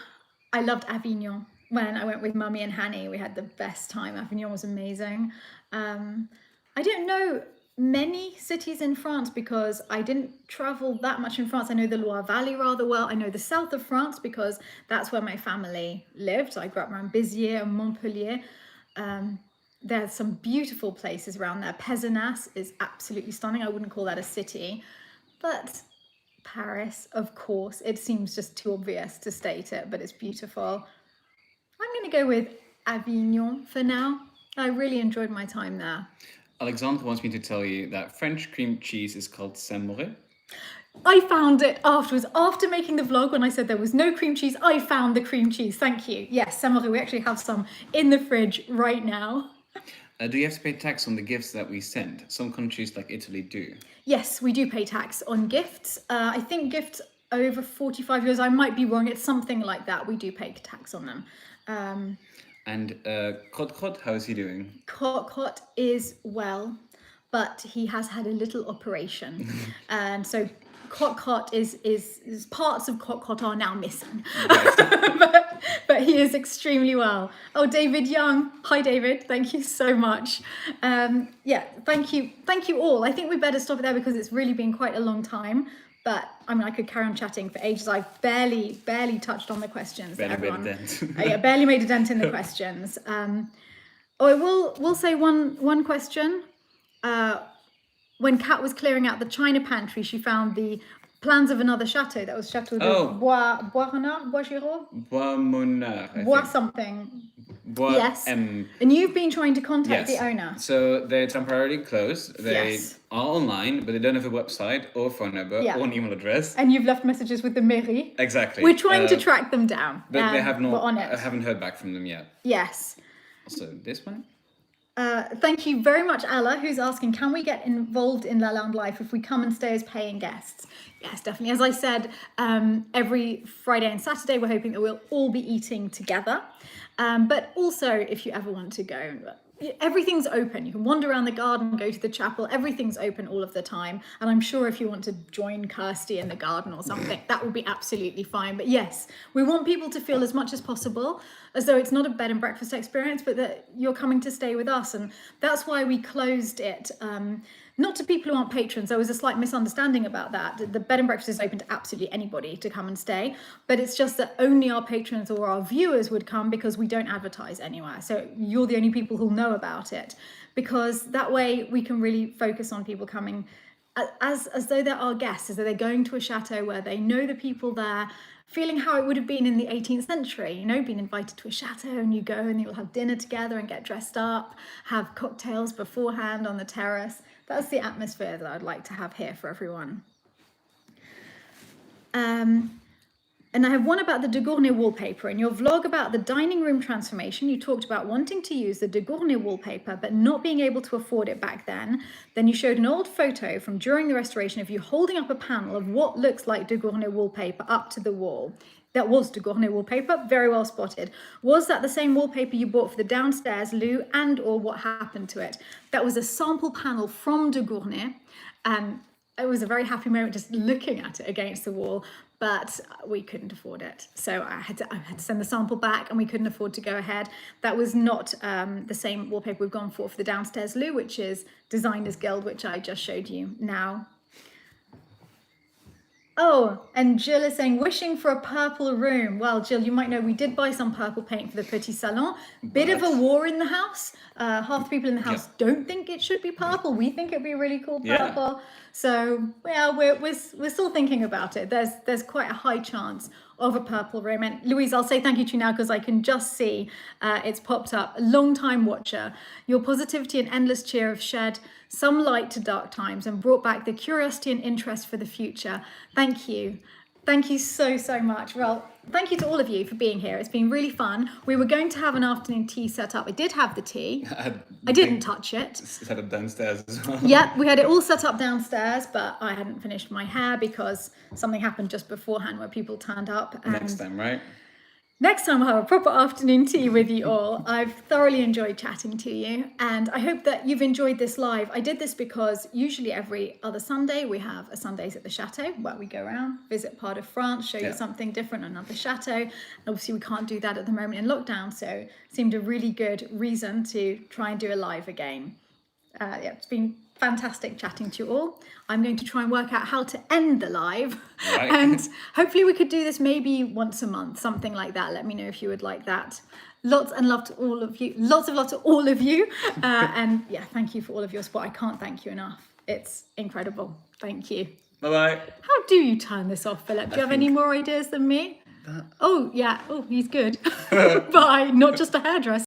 I loved Avignon. When I went with Mummy and Hanny, we had the best time. Avignon was amazing. I don't know many cities in France because I didn't travel that much in France. I know the Loire Valley rather well. I know the south of France because that's where my family lived. I grew up around Béziers and Montpellier. There's some beautiful places around there. Pézenas is absolutely stunning. I wouldn't call that a city, but Paris, of course. It seems just too obvious to state it, but it's beautiful. I'm going to go with Avignon for now. I really enjoyed my time there. Alexandre wants me to tell you that French cream cheese is called Saint-Maurice. I found it afterwards. After making the vlog, when I said there was no cream cheese, I found the cream cheese. Thank you. Yes, Saint-Maurice, we actually have some in the fridge right now. Do you have to pay tax on the gifts that we send? Some countries like Italy do. Yes, we do pay tax on gifts. I think gifts over 45 euros, I might be wrong. It's something like that. We do pay tax on them. And Crot, how is he doing? Crot is well, but he has had a little operation. And so Crot is parts of Crot are now missing. but he is extremely well. Oh, David Young. Hi, David. Thank you so much. Yeah, thank you all. I think we better stop it there because it's really been quite a long time. But I mean, I could carry on chatting for ages. I've barely touched on the questions. Barely made a dent. Yeah, barely made a dent in the questions. Oh, I will say one question. When Kat was clearing out the china pantry, she found the plans of another chateau. That was Chateau de Bois Monard. Bois something. Bois Yes. M. And you've been trying to contact Yes. the owner. So they're temporarily closed. They Yes. are online, but they don't have a website or phone number Yeah. or an email address. And you've left messages with the mairie. Exactly. We're trying to track them down. But they have We're not. on I it. haven't heard back from them yet. Yes. So this one. Thank you very much, Ella, who's asking, can we get involved in LALANDE Life if we come and stay as paying guests? Yes, definitely. As I said, every Friday and Saturday, we're hoping that we'll all be eating together. But also, if you ever want to go, everything's open. You can wander around the garden, go to the chapel. Everything's open all of the time. And I'm sure if you want to join Kirsty in the garden or something, that will be absolutely fine. But yes, we want people to feel as much as possible as though it's not a bed and breakfast experience, but that you're coming to stay with us. And that's why we closed it. Not to people who aren't patrons. There was a slight misunderstanding about that. The bed and breakfast is open to absolutely anybody to come and stay, but it's just that only our patrons or our viewers would come because we don't advertise anywhere. So you're the only people who'll know about it, because that way we can really focus on people coming as though they're our guests, as though they're going to a chateau where they know the people there, feeling how it would have been in the 18th century, you know, being invited to a chateau and you go and you'll have dinner together and get dressed up, have cocktails beforehand on the terrace. That's the atmosphere that I'd like to have here for everyone. And I have one about the de Gournay wallpaper. In your vlog about the dining room transformation, you talked about wanting to use the de Gournay wallpaper, but not being able to afford it back then. Then you showed an old photo from during the restoration of you holding up a panel of what looks like de Gournay wallpaper up to the wall. That was de Gournay wallpaper, very well spotted. Was that the same wallpaper you bought for the downstairs loo, and or what happened to it? That was a sample panel from de Gournay. It was a very happy moment just looking at it against the wall, but we couldn't afford it. So I had to send the sample back and we couldn't afford to go ahead. That was not the same wallpaper we've gone for the downstairs loo, which is Designers Guild, which I just showed you now. Oh, and Jill is saying, wishing for a purple room. Well, Jill, you might know we did buy some purple paint for the Petit Salon. Bit of a war in the house. Half the people in the house don't think it should be purple. We think it'd be really cool purple. Yeah. So, yeah, we're still thinking about it. There's quite a high chance of a purple room. And Louise, I'll say thank you to you now because I can just see it's popped up. A long time watcher. Your positivity and endless cheer have shed some light to dark times and brought back the curiosity and interest for the future. Thank you. Thank you so, so much. Well, thank you to all of you for being here. It's been really fun. We were going to have an afternoon tea set up. I did have the tea. I didn't touch it. Set up downstairs as well. Yeah, we had it all set up downstairs, but I hadn't finished my hair because something happened just beforehand where people turned up. And next time, right? Next time we'll have a proper afternoon tea with you all. I've thoroughly enjoyed chatting to you and I hope that you've enjoyed this live. I did this because usually every other Sunday we have a Sundays at the Chateau where we go around, visit part of France, show you something different, another chateau. And obviously we can't do that at the moment in lockdown, so it seemed a really good reason to try and do a live again. It's been fantastic chatting to you all. I'm going to try and work out how to end the live. Right. And hopefully we could do this maybe once a month, something like that. Let me know if you would like that. Lots and love to all of you. Lots of love to all of you. And yeah, thank you for all of your support. I can't thank you enough. It's incredible. Thank you. Bye-bye. How do you turn this off, Philip? Do you have any more ideas than me? Oh, yeah. Oh, he's good. Bye. Not just a hairdresser.